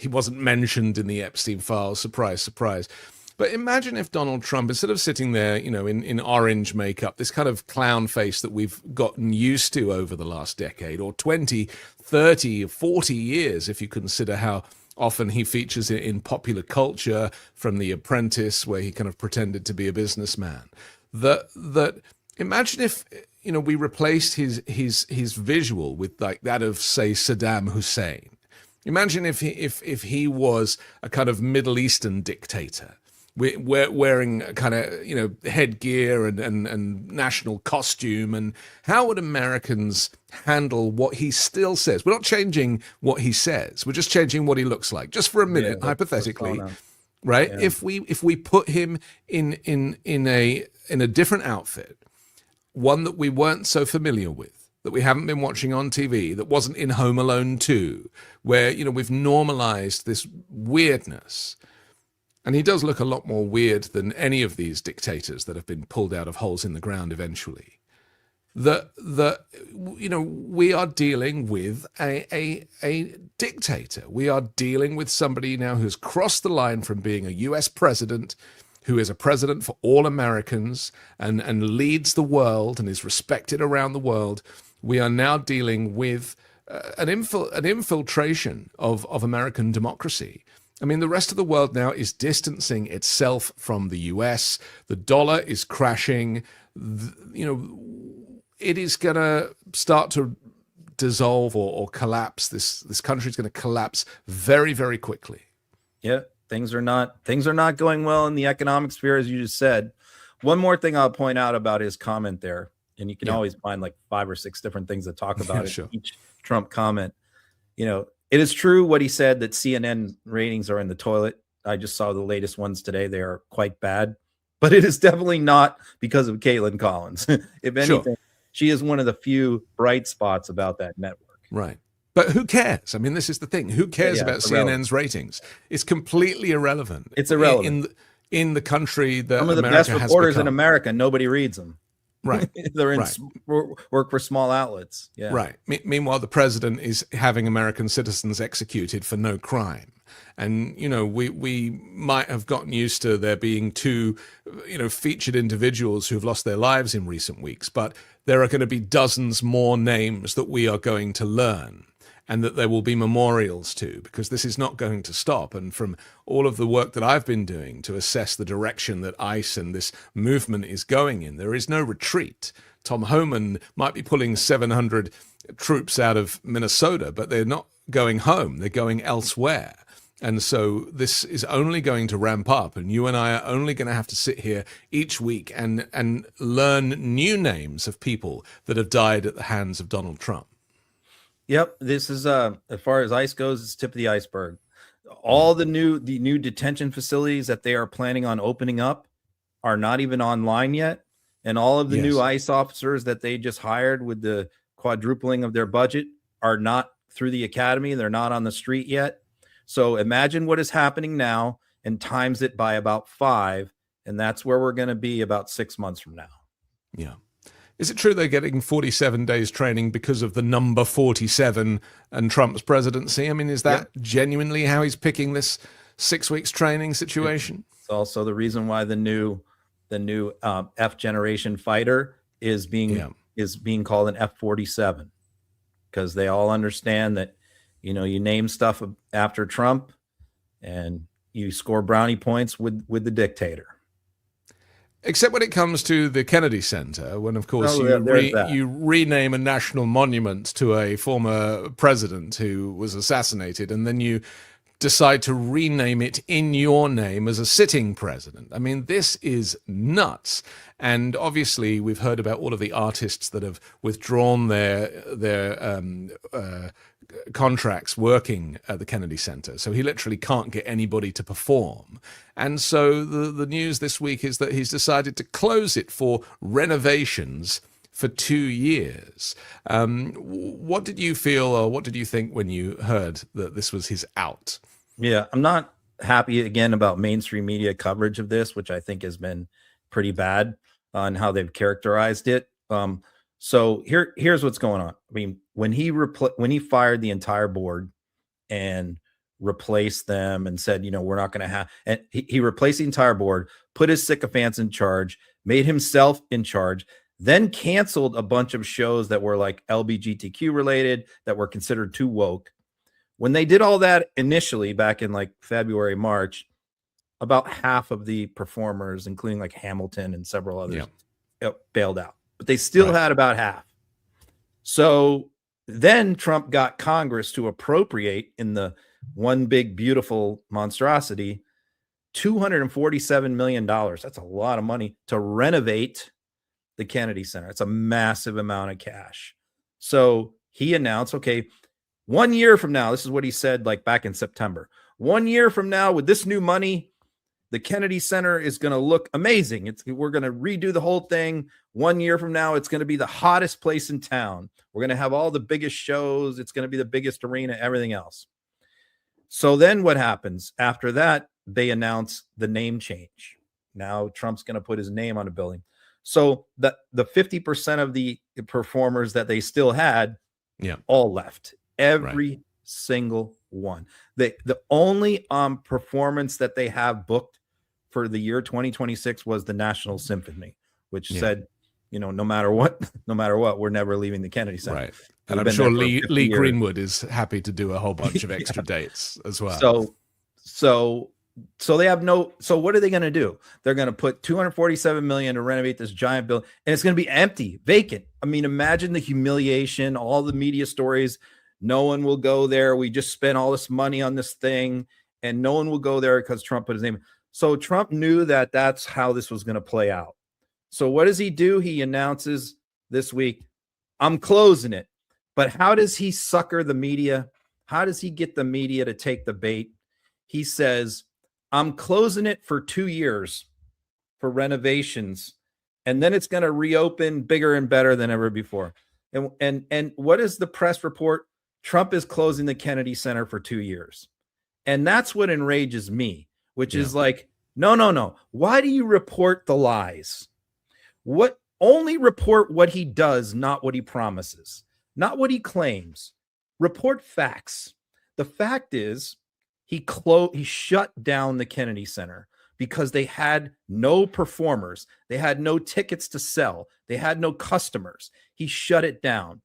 wasn't mentioned in the Epstein files. Surprise, surprise. But imagine if Donald Trump, instead of sitting there, in orange makeup, this kind of clown face that we've gotten used to over the last decade, or 20, 30, 40 years, if you consider how often he features in popular culture, from The Apprentice, where he kind of pretended to be a businessman. That imagine if we replaced his visual with like that of, say, Saddam Hussein. Imagine if he was a kind of Middle Eastern dictator, wearing kind of headgear and national costume, and how would Americans handle what he still says? We're not changing what he says, we're just changing what he looks like, just for a minute, hypothetically, right? Yeah. If we put him in a different outfit, one that we weren't so familiar with, that we haven't been watching on TV, that wasn't in Home Alone 2, where we've normalized this weirdness. And he does look a lot more weird than any of these dictators that have been pulled out of holes in the ground eventually. We are dealing with a dictator. We are dealing with somebody now who's crossed the line from being a US president, who is a president for all Americans and leads the world and is respected around the world, we are now dealing with an infiltration of American democracy. I mean, the rest of the world now is distancing itself from the US. The dollar is crashing. It is going to start to dissolve or collapse. This country is going to collapse very, very quickly. Yeah, things are not going well in the economic sphere, as you just said. One more thing I'll point out about his comment there, and you can always find like 5 or 6 different things to talk about in each Trump comment. It is true what he said, that CNN ratings are in the toilet. I just saw the latest ones today. They are quite bad, but it is definitely not because of Caitlin Collins. If anything, she is one of the few bright spots about that network. Right. But who cares? I mean, this is the thing. Who cares about CNN's ratings? It's completely irrelevant. It's irrelevant. In the country that some of the America best reporters in America, nobody reads them. Right. They're in work for small outlets. Yeah. Right. Meanwhile, the president is having American citizens executed for no crime. And, we might have gotten used to there being 2, featured individuals who've lost their lives in recent weeks, but there are going to be dozens more names that we are going to learn and that there will be memorials to, because this is not going to stop. And from all of the work that I've been doing to assess the direction that ICE and this movement is going in, there is no retreat. Tom Homan might be pulling 700 troops out of Minnesota, but they're not going home. They're going elsewhere. And so this is only going to ramp up, and you and I are only going to have to sit here each week and learn new names of people that have died at the hands of Donald Trump. Yep, this is as far as ICE goes, it's tip of the iceberg. All the new detention facilities that they are planning on opening up are not even online yet, and all of the new ICE officers that they just hired with the quadrupling of their budget are not through the academy. They're not on the street yet. So imagine what is happening now and times it by about 5, and that's where we're going to be about 6 months from now. Yeah. Is it true they're getting 47 days training because of the number 47 and Trump's presidency? I mean, is that genuinely how he's picking this 6 weeks training situation? It's also the reason why the new F generation fighter is being called an F-47, because they all understand that, you name stuff after Trump and you score brownie points with the dictator. Except when it comes to the Kennedy Center, when, of course, you rename a national monument to a former president who was assassinated, and then you decide to rename it in your name as a sitting president. I mean, this is nuts. And obviously, we've heard about all of the artists that have withdrawn their contracts working at the Kennedy Center. So he literally can't get anybody to perform. And so the news this week is that he's decided to close it for renovations for 2 years. What did you feel, or what did you think when you heard that this was his out? Yeah, I'm not happy again about mainstream media coverage of this, which I think has been pretty bad on how they've characterized it. So here's what's going on. I mean, when he fired the entire board and replaced them and said, we're not going to have, and he replaced the entire board, put his sycophants in charge, made himself in charge, then canceled a bunch of shows that were like LGBTQ related, that were considered too woke. When they did all that initially back in like February, March, about half of the performers, including like Hamilton and several others, bailed out, but they still had about half. So then Trump got Congress to appropriate, in the one big beautiful monstrosity, $247 million. That's a lot of money to renovate the Kennedy Center. It's a massive amount of cash. So he announced, okay, 1 year from now, this is what he said like back in September, 1 year from now, with this new money, the Kennedy Center is going to look amazing. We're going to redo the whole thing. 1 year from now, it's going to be the hottest place in town. We're going to have all the biggest shows. It's going to be the biggest arena, everything else. So then what happens? After that, they announce the name change. Now Trump's going to put his name on a building. So the 50% of the performers that they still had, all left. Every single one. The only performance that they have booked for the year 2026 was the National Symphony, which said, no matter what, we're never leaving the Kennedy Center. Right. And I'm sure Lee Greenwood is happy to do a whole bunch of extra dates as well. So they have so what are they going to do? They're going to put $247 million to renovate this giant building, and it's going to be empty, vacant. I mean, imagine the humiliation, all the media stories. No one will go there. We just spent all this money on this thing, and no one will go there because Trump put his name. So Trump knew that that's how this was going to play out. So what does he do? He announces this week, I'm closing it. But how does he sucker the media? How does he get the media to take the bait? He says, I'm closing it for 2 years for renovations, and then it's going to reopen bigger and better than ever before. And what is the press report? Trump is closing the Kennedy Center for 2 years. And that's what enrages me, which is like, no. Why do you report the lies? Only report what he does, not what he promises, not what he claims. Report facts. The fact is, he shut down the Kennedy Center because they had no performers. They had no tickets to sell. They had no customers. He shut it down.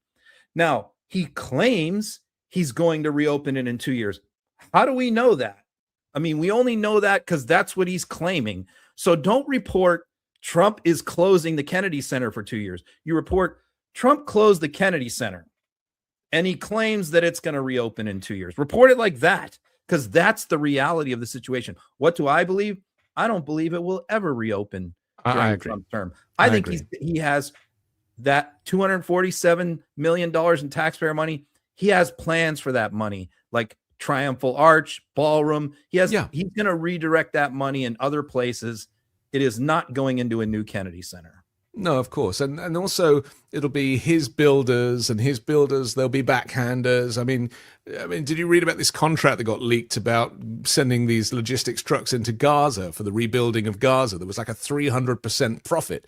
Now, he claims he's going to reopen it in 2 years. How do we know that? I mean, we only know that because that's what he's claiming. So don't report Trump is closing the Kennedy Center for 2 years. You report Trump closed the Kennedy Center and he claims that it's going to reopen in 2 years. Report it like that, because that's the reality of the situation. What do I believe? I don't believe it will ever reopen during Trump's term. I think he has that $247 million in taxpayer money. He has plans for that money, like Triumphal Arch, Ballroom. He's going to redirect that money in other places. It is not going into a new Kennedy Center. No, of course. And also it'll be his builders, and his builders, they'll be backhanders. I mean, did you read about this contract that got leaked about sending these logistics trucks into Gaza for the rebuilding of Gaza? There was like a 300% profit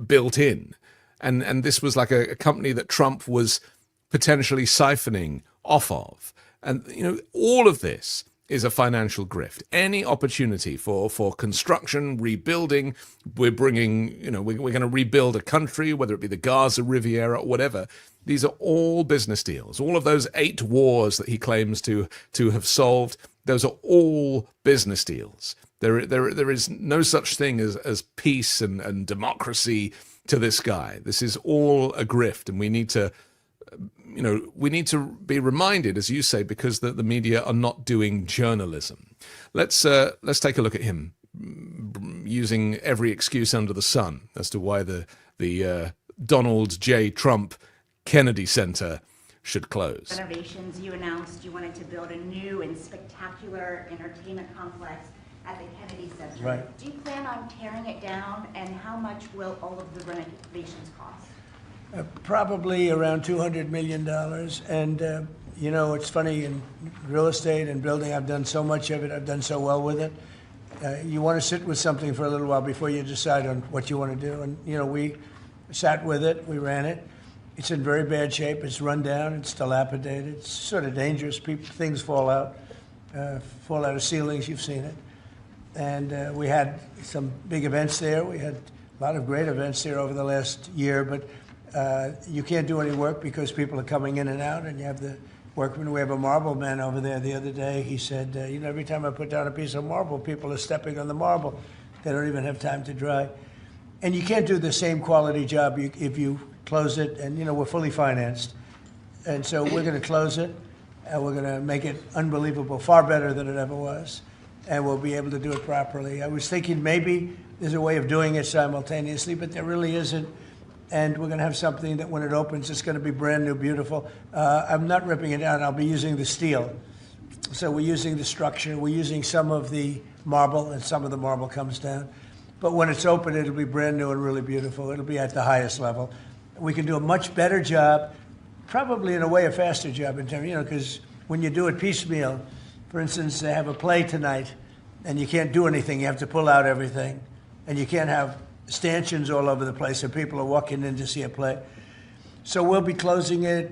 built in. And this was like a company that Trump was potentially siphoning off of. And, all of this is a financial grift. Any opportunity for construction, rebuilding, we're bringing, we're going to rebuild a country, whether it be the Gaza Riviera or whatever. These are all business deals. All of those 8 wars that he claims to have solved, those are all business deals. There is no such thing as peace and democracy to this guy. This is all a grift, and we need to be reminded, as you say, because the media are not doing journalism. Let's take a look at him using every excuse under the sun as to why the Donald J. Trump Kennedy Center should close. Renovations, you announced you wanted to build a new and spectacular entertainment complex at the Kennedy Center. Right. Do you plan on tearing it down, and how much will all of the renovations cost? Probably around $200 million. And, it's funny, in real estate and building, I've done so much of it. I've done so well with it. You want to sit with something for a little while before you decide on what you want to do. And, we sat with it. We ran it. It's in very bad shape. It's run down. It's dilapidated. It's sort of dangerous. Things fall out of ceilings. You've seen it. And we had some big events there. We had a lot of great events there over the last year. But you can't do any work because people are coming in and out, and you have the workmen. We have a marble man over there the other day. He said, every time I put down a piece of marble, people are stepping on the marble. They don't even have time to dry. And you can't do the same quality job if you close it, and, we're fully financed. And so we're going to close it, and we're going to make it unbelievable, far better than it ever was, and we'll be able to do it properly. I was thinking maybe there's a way of doing it simultaneously, but there really isn't. And we're going to have something that when it opens, it's going to be brand new, beautiful. I'm not ripping it down. I'll be using the steel. So we're using the structure. We're using some of the marble, and some of the marble comes down. But when it's open, it'll be brand new and really beautiful. It'll be at the highest level. We can do a much better job, probably in a way a faster job in terms, because when you do it piecemeal, for instance, they have a play tonight, and you can't do anything. You have to pull out everything, and you can't have stanchions all over the place, and people are walking in to see a play. So we'll be closing it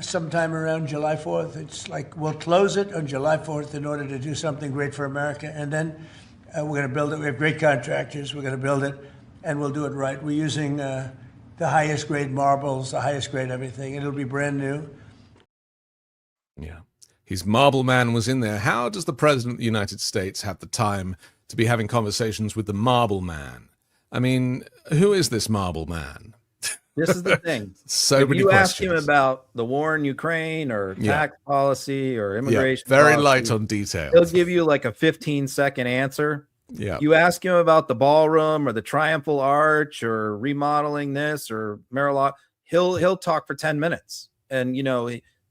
sometime around July 4th. It's like we'll close it on July 4th in order to do something great for America, and then We're going to build it. We have great contractors. We're going to build it, and we'll do it right. We're using the highest grade marbles, the highest grade everything. It'll be brand new. Yeah. His marble man was in there. How does the President of the United States have the time to be having conversations with the marble man? I mean, who is this marble man? This is the thing. So if many you questions. ask him about the war in Ukraine or tax policy or immigration very policy, light on details. He'll give you like a 15-second answer. Yeah. You ask him about the ballroom or the triumphal arch or remodeling this or Marilot, he'll talk for 10 minutes. And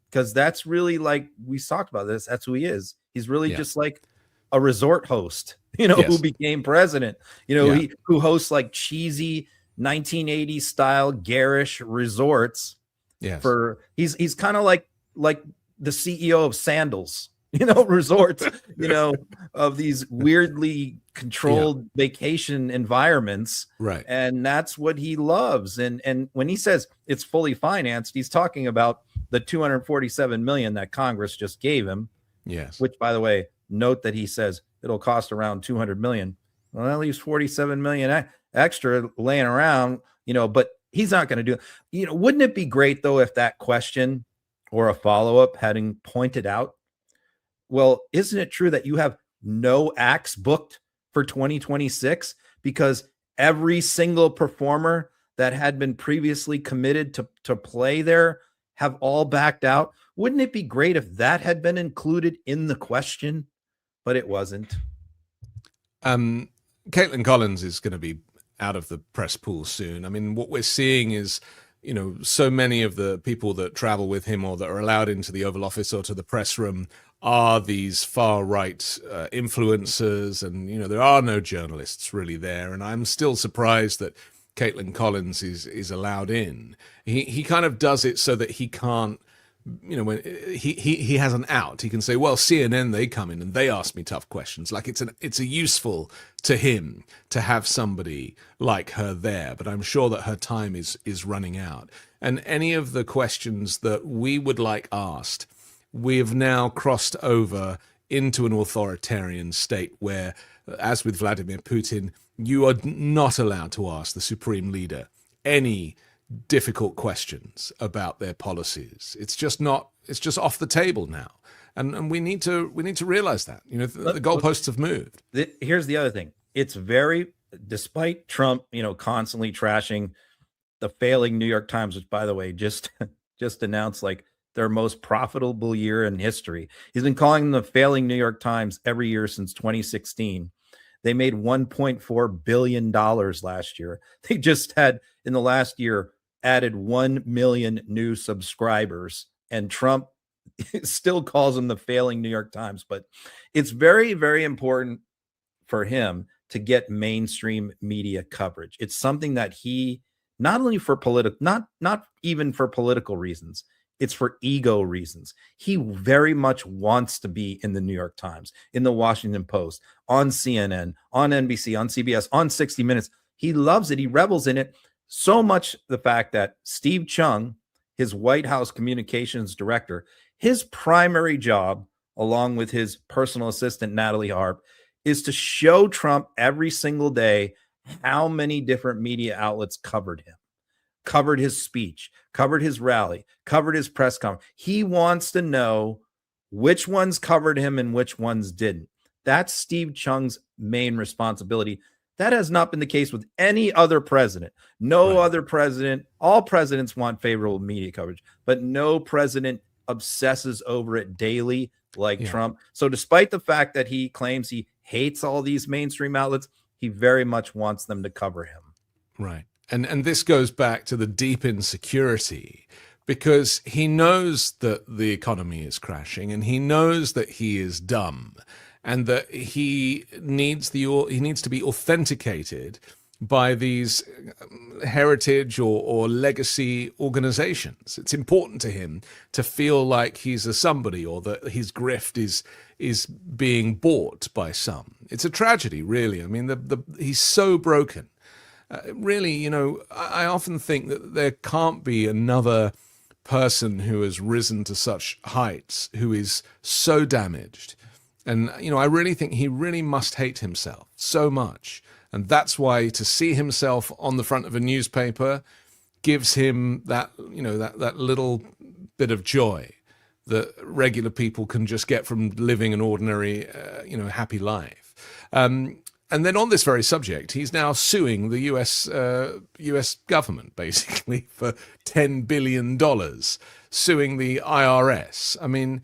because that's really, like we talked about this, that's who he is. He's really just like a resort host, who became president, who hosts like cheesy 1980s style garish resorts. He's kind of like the CEO of Sandals, resorts, of these weirdly controlled vacation environments. Right. And that's what he loves. And when he says it's fully financed, he's talking about the $247 million that Congress just gave him. Yes. Which, by the way, note that he says it'll cost around $200 million. Well, that leaves $47 million extra laying around, but he's not going to do it. Wouldn't it be great though if that question or a follow-up hadn't pointed out, well, isn't it true that you have no acts booked for 2026 because every single performer that had been previously committed to play there have all backed out? Wouldn't it be great if that had been included in the question? But it wasn't. Caitlin Collins is going to be out of the press pool soon. I mean, what we're seeing is, so many of the people that travel with him or that are allowed into the Oval Office or to the press room are these far-right influencers, and, there are no journalists really there. And I'm still surprised that Caitlin Collins is allowed in. He kind of does it so that he can't, when he has an out, he can say, well, CNN, they come in and they ask me tough questions. Like it's a useful to him to have somebody like her there, but I'm sure that her time is running out. And any of the questions that we would like asked, we have now crossed over into an authoritarian state where, as with Vladimir Putin, you are not allowed to ask the supreme leader any difficult questions about their policies. It's just off the table now. And we need to realize that, the goalposts have moved. Here's the other thing. It's despite Trump, constantly trashing the failing New York Times, which, by the way, just announced like their most profitable year in history. He's been calling them the failing New York Times every year since 2016. They made $1.4 billion last year. They just had, in the last year, added 1 million new subscribers, and Trump still calls them the failing New York Times. But it's very, very important for him to get mainstream media coverage. It's something that he, not only for not even for political reasons, it's for ego reasons. He very much wants to be in the New York Times, in the Washington Post, on CNN, on NBC, on CBS, on 60 Minutes. He loves it. He revels in it. So much the fact that Steve Chung, his White House communications director, his primary job, along with his personal assistant, Natalie Harp, is to show Trump every single day how many different media outlets covered him, covered his speech, covered his rally, covered his press conference. He wants to know which ones covered him and which ones didn't. That's Steve Chung's main responsibility. That has not been the case with any other president. No other president. All presidents want favorable media coverage, but no president obsesses over it daily like Trump. So despite the fact that he claims he hates all these mainstream outlets, he very much wants them to cover him. Right. And this goes back to the deep insecurity, because he knows that the economy is crashing and he knows that he is dumb, and that he needs to be authenticated by these heritage or legacy organizations. It's important to him to feel like he's a somebody, or that his grift is being bought by some. It's a tragedy, really. I mean, he's so broken. Really, I often think that there can't be another person who has risen to such heights who is so damaged And, I really think he really must hate himself so much. And that's why to see himself on the front of a newspaper gives him that, that little bit of joy that regular people can just get from living an ordinary, happy life. And then on this very subject, he's now suing the US government, basically, for $10 billion, suing the IRS. I mean,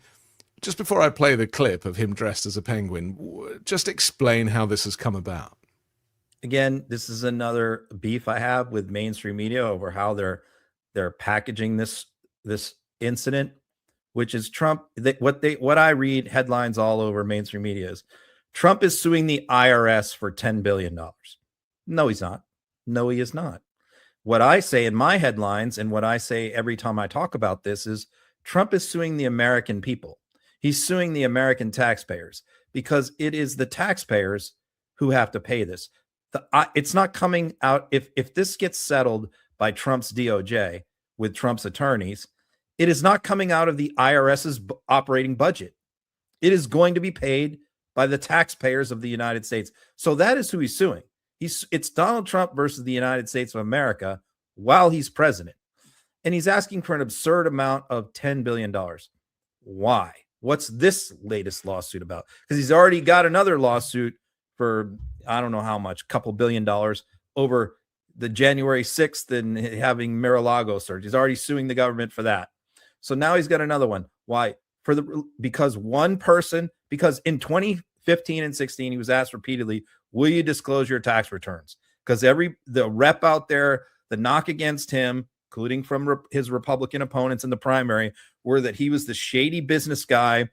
just before I play the clip of him dressed as a penguin, just explain how this has come about. Again, this is another beef I have with mainstream media over how they're packaging this incident, which is Trump. What I read headlines all over mainstream media is Trump is suing the IRS for $10 billion. No, he's not. No, he is not. What I say in my headlines and what I say every time I talk about this is Trump is suing the American people. He's suing the American taxpayers because it is the taxpayers who have to pay this. It's not coming out. If this gets settled by Trump's DOJ with Trump's attorneys, it is not coming out of the IRS's operating budget. It is going to be paid by the taxpayers of the United States. So that is who he's suing. It's Donald Trump versus the United States of America while he's president. And he's asking for an absurd amount of $10 billion. Why? What's this latest lawsuit about? Because he's already got another lawsuit for, I don't know how much, $2 billion over the January 6th and having Mar-a-Lago surge. He's already suing the government for that. So now he's got another one. Why? Because in 2015 and 16, he was asked repeatedly, will you disclose your tax returns? Because the rep out there, the knock against him, including from his Republican opponents in the primary, were that he was the shady business guy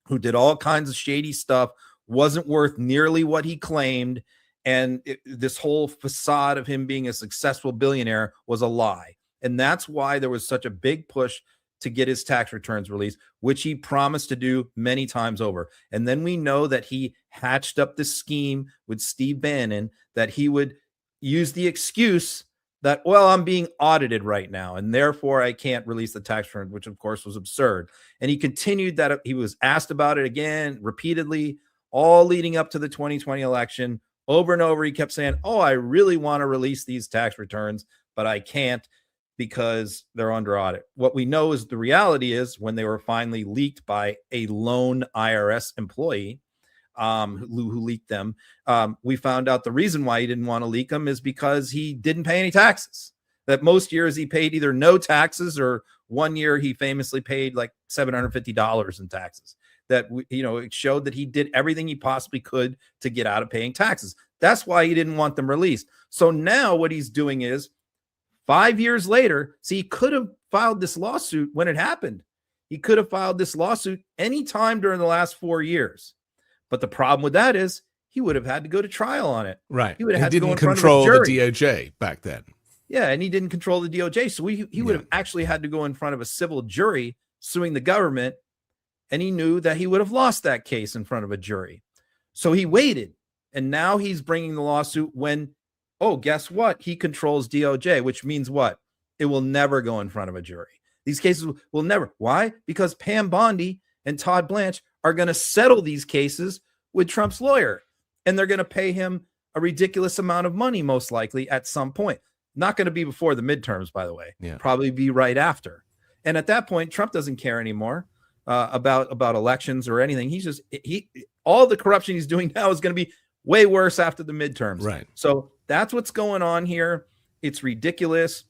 who did all kinds of shady stuff, wasn't worth nearly what he claimed. And this whole facade of him being a successful billionaire was a lie. And that's why there was such a big push to get his tax returns released, which he promised to do many times over. And then we know that he hatched up this scheme with Steve Bannon that he would use the excuse that, well, I'm being audited right now, and therefore I can't release the tax return, which of course was absurd. And he continued that. He was asked about it again repeatedly, all leading up to the 2020 election. Over and over, he kept saying, oh, I really want to release these tax returns, but I can't because they're under audit. What we know is the reality is when they were finally leaked by a lone IRS employee who leaked them, we found out the reason why he didn't want to leak them is because he didn't pay any taxes. That most years he paid either no taxes, or one year he famously paid like $750 in taxes. That, it showed that he did everything he possibly could to get out of paying taxes. That's why he didn't want them released. So now what he's doing is 5 years later, see, he could have filed this lawsuit when it happened. He could have filed this lawsuit anytime during the last 4 years. But the problem with that is he would have had to go to trial on it. Right. He would have had to go in front control of a jury. the DOJ back then. Yeah, and he didn't control the DOJ. So he would have actually had to go in front of a civil jury suing the government, and he knew that he would have lost that case in front of a jury. So he waited, and now he's bringing the lawsuit when, oh, guess what? He controls DOJ, which means what? It will never go in front of a jury. These cases will never. Why? Because Pam Bondi and Todd Blanche are going to settle these cases with Trump's lawyer, and they're going to pay him a ridiculous amount of money, most likely at some point. Not going to be before the midterms, by the way. Yeah. Probably be right after. And at that point, Trump doesn't care anymore about elections or anything. All the corruption he's doing now is going to be way worse after the midterms. Right. So that's what's going on here. It's ridiculous.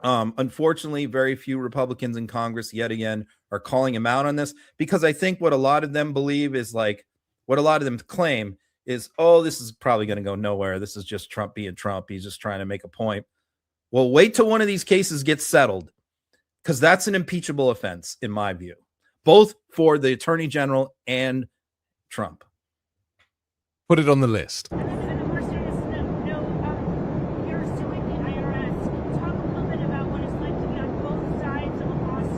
Unfortunately, very few Republicans in Congress yet again are calling him out on this, because I think what a lot of them believe is what a lot of them claim is, oh, this is probably going to go nowhere. This is just Trump being Trump. He's just trying to make a point. Well, wait till one of these cases gets settled, because that's an impeachable offense, in my view, both for the attorney general and Trump. Put it on the list.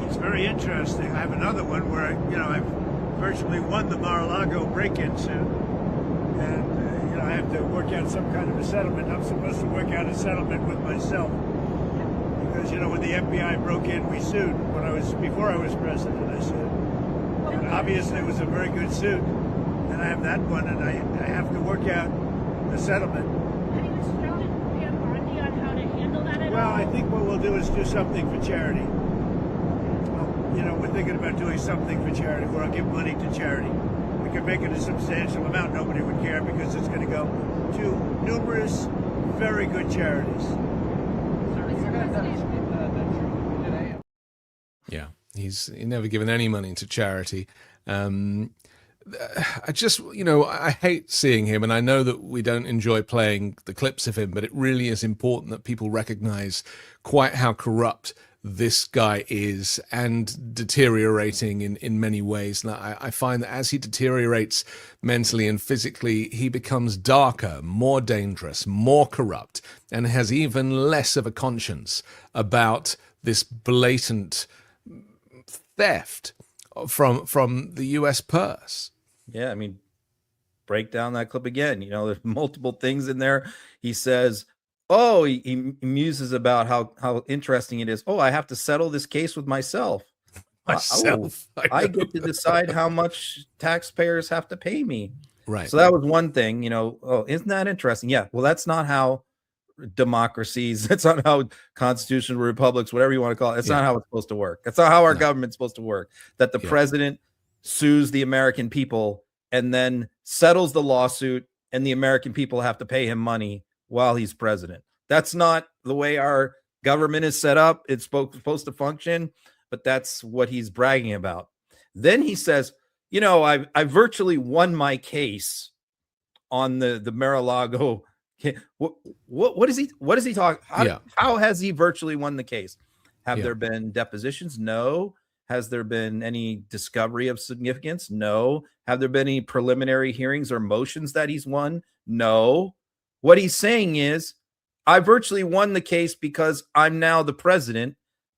It's very interesting. I have another one where I've virtually won the Mar-a-Lago break-in suit, and I have to work out some kind of a settlement. I'm supposed to work out a settlement with myself because when the FBI broke in, we sued. Before I was president, I sued. And obviously, it was a very good suit. and I have that one, and I have to work out the settlement. Have you instructed Pam Bondi on how to handle that at all? Well, I think what we'll do is do something for charity. We're thinking about doing something for charity, where I'll give money to charity. We could make it a substantial amount. Nobody would care because it's going to go to numerous, very good charities. Yeah, he's never given any money to charity. I just, I hate seeing him, and I know that we don't enjoy playing the clips of him, but it really is important that people recognize quite how corrupt this guy is and deteriorating in many ways. And I find that as he deteriorates mentally and physically, he becomes darker, more dangerous, more corrupt, and has even less of a conscience about this blatant theft from the US purse. Yeah, I mean, break down that clip again. There's multiple things in there. He says, he muses about how interesting it is. I have to settle this case with myself. I get to decide how much taxpayers have to pay me. Right. So that was one thing, isn't that interesting? Yeah. Well, that's not how democracies, that's not how constitutional republics, whatever you want to call it. That's not how it's supposed to work. That's not how our government's supposed to work. That the president sues the American people and then settles the lawsuit, and the American people have to pay him money while he's president. That's not the way our government is set up. It's supposed to function, but that's what he's bragging about. Then he says, I virtually won my case on the Mar-a-Lago. What is he talking? How has he virtually won the case? Have there been depositions? No. Has there been any discovery of significance? No. Have there been any preliminary hearings or motions that he's won? No. What he's saying is, I virtually won the case because I'm now the president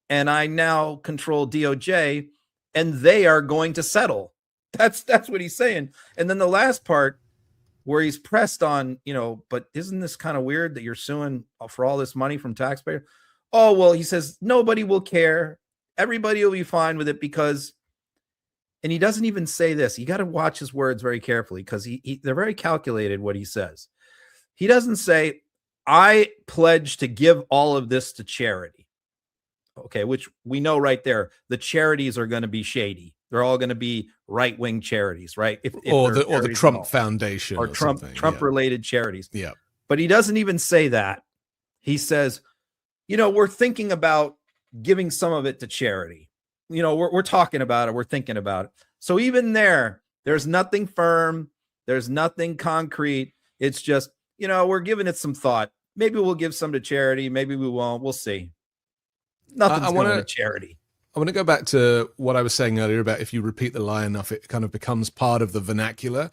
and I now control DOJ, and they are going to settle. That's what he's saying. And then the last part where he's pressed on, but isn't this kind of weird that you're suing for all this money from taxpayers? Oh, well, he says, nobody will care. Everybody will be fine with it because, and he doesn't even say this. You got to watch his words very carefully because they're very calculated what he says. He doesn't say, I pledge to give all of this to charity. Okay, which we know right there, the charities are going to be shady. They're all going to be right-wing charities, right? Or the Trump Foundation or Trump-related charities. Yeah. But he doesn't even say that. He says, we're thinking about giving some of it to charity. We're talking about it. We're thinking about it. So even there's nothing firm. There's nothing concrete. It's just, we're giving it some thought. Maybe we'll give some to charity. Maybe we won't. We'll see. Nothing's going to charity. I want to go back to what I was saying earlier about if you repeat the lie enough, it kind of becomes part of the vernacular.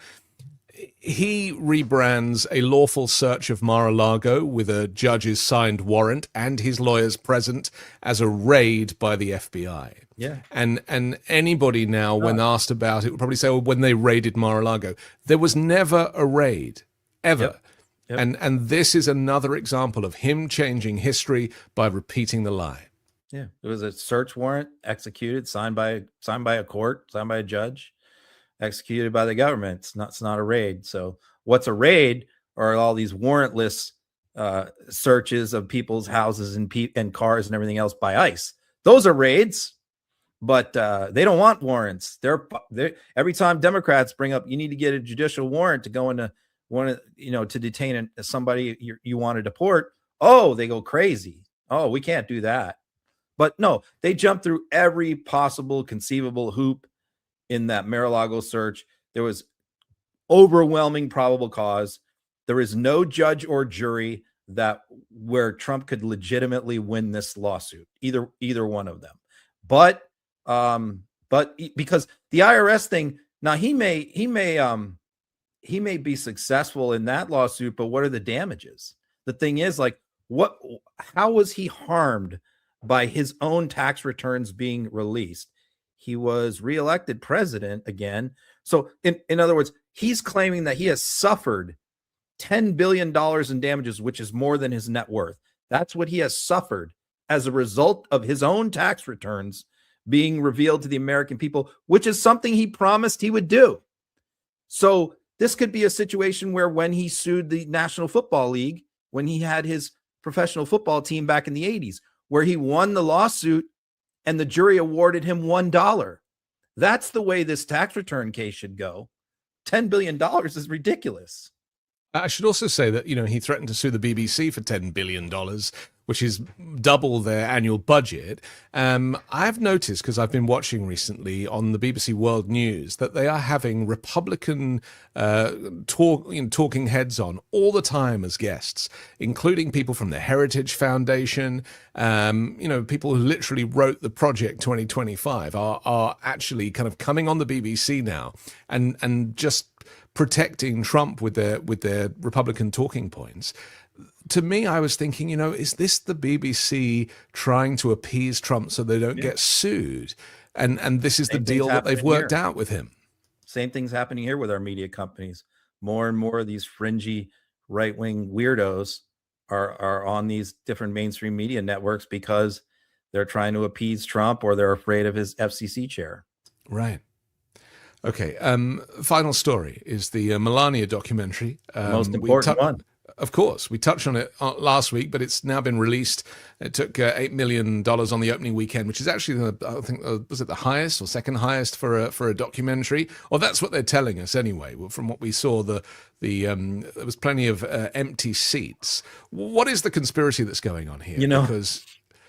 He rebrands a lawful search of Mar-a-Lago with a judge's signed warrant and his lawyers present as a raid by the FBI. Yeah. And anybody now, when asked about it, would probably say, well, when they raided Mar-a-Lago, there was never a raid, ever. Yep. And this is another example of him changing history by repeating the lie. Yeah, it was a search warrant executed, signed by a court, signed by a judge, executed by the government. It's not a raid. So what's a raid are all these warrantless searches of people's houses and cars and everything else by ICE. Those are raids, but they don't want warrants. They're every time Democrats bring up, you need to get a judicial warrant to go into to detain somebody you want to deport. Oh, they go crazy. Oh, we can't do that. But no, they jumped through every possible conceivable hoop in that Mar-a-Lago search. There was overwhelming probable cause. There is no judge or jury where Trump could legitimately win this lawsuit, either one of them. But because the IRS thing, now he may be successful in that lawsuit, but what are the damages? The thing is, how was he harmed by his own tax returns being released? He was reelected president again. So in other words, he's claiming that he has suffered $10 billion in damages, which is more than his net worth. That's what he has suffered as a result of his own tax returns being revealed to the American people, which is something he promised he would do. So this could be a situation where when he sued the National Football League, when he had his professional football team back in the 80s, where he won the lawsuit and the jury awarded him $1. That's the way this tax return case should go. $10 billion is ridiculous. I should also say that, he threatened to sue the BBC for $10 billion, which is double their annual budget. I've noticed, because I've been watching recently on the BBC World News, that they are having Republican talking heads on all the time as guests, including people from the Heritage Foundation. People who literally wrote the Project 2025 are actually kind of coming on the BBC now and just protecting Trump with their Republican talking points. To me, I was thinking, is this the BBC trying to appease Trump so they don't get sued? And this is the deal that they've worked out with him. Same thing's happening here with our media companies. More and more of these fringy right-wing weirdos are on these different mainstream media networks because they're trying to appease Trump or they're afraid of his FCC chair. Right. Okay. Final story is the Melania documentary. Most important one. Of course, we touched on it last week, but it's now been released. It took $8 million on the opening weekend, which is actually, I think, was it the highest or second highest for a documentary? Or that's what they're telling us anyway. Well, from what we saw, there was plenty of empty seats. What is the conspiracy that's going on here? Because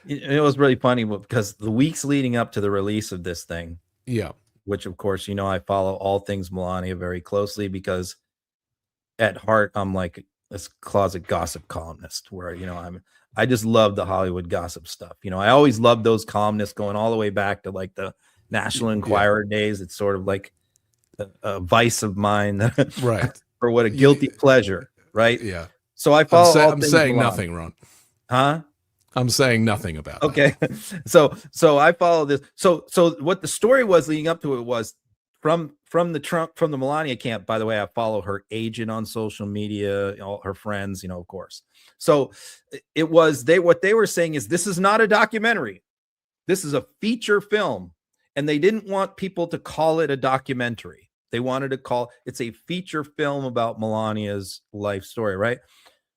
it was really funny because the weeks leading up to the release of this thing, which of course, I follow all things Melania very closely because at heart, I'm like this closet gossip columnist where, I just love the Hollywood gossip stuff. I always loved those columnists going all the way back to like the National Enquirer days. It's sort of like a vice of mine, right? For what a guilty pleasure, right? Yeah. So I follow. I'm saying nothing, Ron. Huh? I'm saying nothing about okay. So I follow this. So what the story was leading up to it was from the Melania camp. By the way, I follow her agent on social media, all her friends, of course. So it was what they were saying is this is not a documentary. This is a feature film. And they didn't want people to call it a documentary. They wanted to call it's a feature film about Melania's life story, right?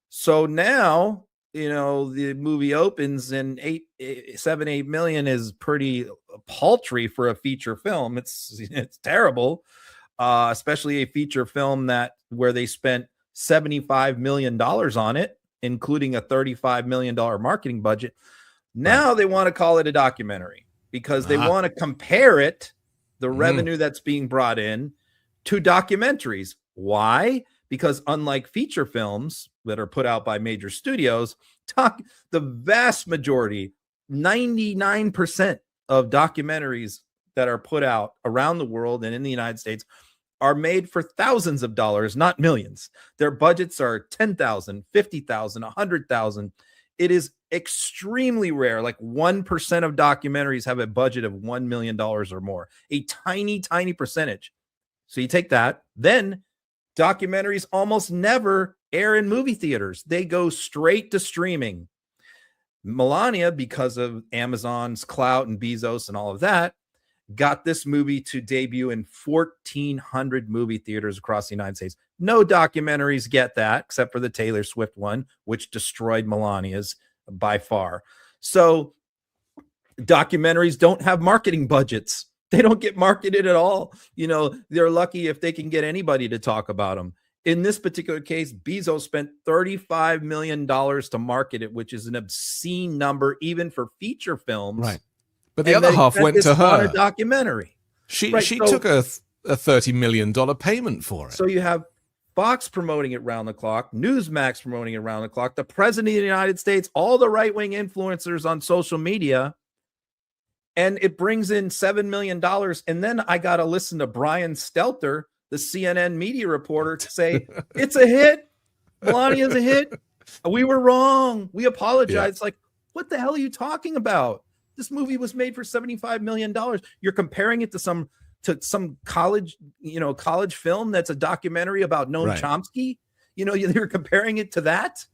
So now, the movie opens and 8 million is pretty paltry for a feature film. It's terrible, especially a feature film where they spent $75 million on it, including a $35 million marketing budget. Now they want to call it a documentary because they want to compare it, the revenue that's being brought in, to documentaries. Why? Because unlike feature films that are put out by major studios, the vast majority, 99% of documentaries that are put out around the world and in the United States are made for thousands of dollars, not millions. Their budgets are $10,000, $50,000, $100,000. It is extremely rare. Like 1% of documentaries have a budget of $1 million or more, a tiny, tiny percentage. So you take that, then documentaries almost never air in movie theaters. They go straight to streaming. Melania, because of Amazon's clout and Bezos and all of that, got this movie to debut in 1,400 movie theaters across the United States. No documentaries get that, except for the Taylor Swift one, which destroyed Melania's by far. So documentaries don't have marketing budgets. They don't get marketed at all. They're lucky if they can get anybody to talk about them. In this particular case, Bezos spent $35 million to market it, which is an obscene number, even for feature films. Right. But the other half went to her. On a documentary. She took a $30 million payment for it. So you have Fox promoting it round the clock, Newsmax promoting it round the clock, the president of the United States, all the right-wing influencers on social media. And it brings in $7 million. And then I got to listen to Brian Stelter, the CNN media reporter, to say, it's a hit. Melania's a hit. We were wrong. We apologize. Yeah. It's like, what the hell are you talking about? This movie was made for $75 million. You're comparing it to some college film that's a documentary about Noam Chomsky. You're comparing it to that.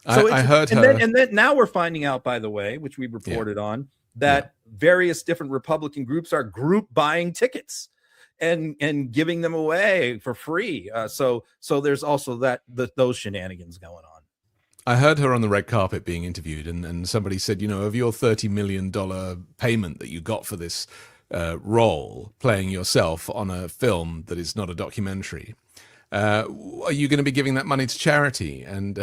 So I heard her. And then now we're finding out, by the way, which we reported on, that various different Republican groups are group buying tickets. and giving them away for free. So there's also those shenanigans going on. I heard her on the red carpet being interviewed, and somebody said, of your $30 million payment that you got for this role, playing yourself on a film that is not a documentary, are you going to be giving that money to charity? And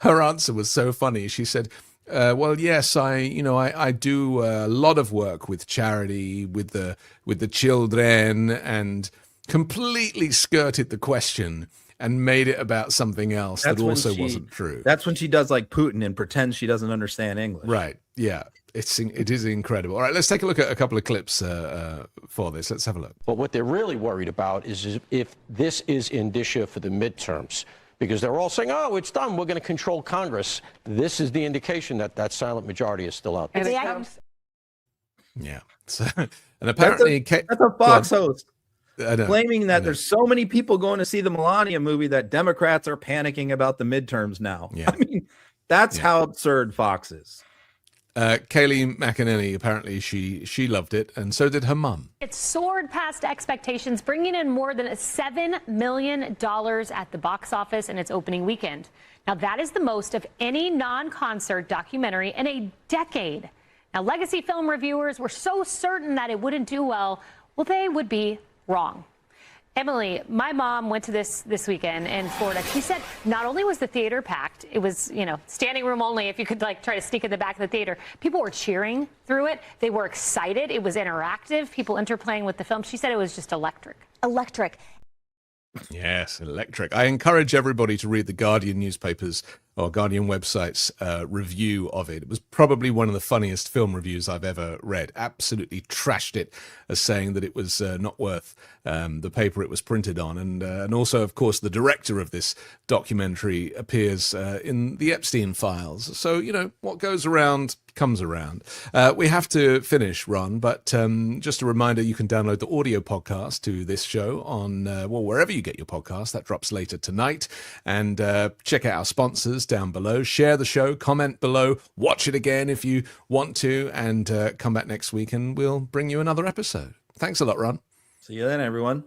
her answer was so funny. She said, well, yes, I do a lot of work with charity, with the children, and completely skirted the question and made it about something else that also wasn't true. That's when she does like Putin and pretends she doesn't understand English. Right. Yeah. It is incredible. All right, let's take a look at a couple of clips for this. Let's have a look. But what they're really worried about is if this is indicia for the midterms, because they're all saying, oh, it's done. We're going to control Congress. This is the indication that that silent majority is still out there. Yeah. So, and apparently... That's a Fox host. Claiming that there's so many people going to see the Melania movie that Democrats are panicking about the midterms now. Yeah. I mean, that's how absurd Fox is. Kayleigh McEnany, apparently she loved it, and so did her mum. It soared past expectations, bringing in more than $7 million at the box office in its opening weekend. Now, that is the most of any non-concert documentary in a decade. Now, legacy film reviewers were so certain that it wouldn't do well, they would be wrong. Emily, my mom went to this weekend in Florida. She said not only was the theater packed, it was, standing room only if you could try to sneak in the back of the theater. People were cheering through it. They were excited. It was interactive. People interplaying with the film. She said it was just electric. Electric. Yes, electric. I encourage everybody to read the Guardian newspapers or Guardian website's review of it. It was probably one of the funniest film reviews I've ever read. Absolutely trashed it as saying that it was not worth the paper it was printed on. And also, of course, the director of this documentary appears in the Epstein files. So, what goes around comes around. We have to finish, Ron, but just a reminder, you can download the audio podcast to this show on, wherever you get your podcast. That drops later tonight. And check out our sponsors down below. Share the show, comment below, watch it again if you want to, and come back next week and we'll bring you another episode. Thanks a lot, Ron. See you then, everyone.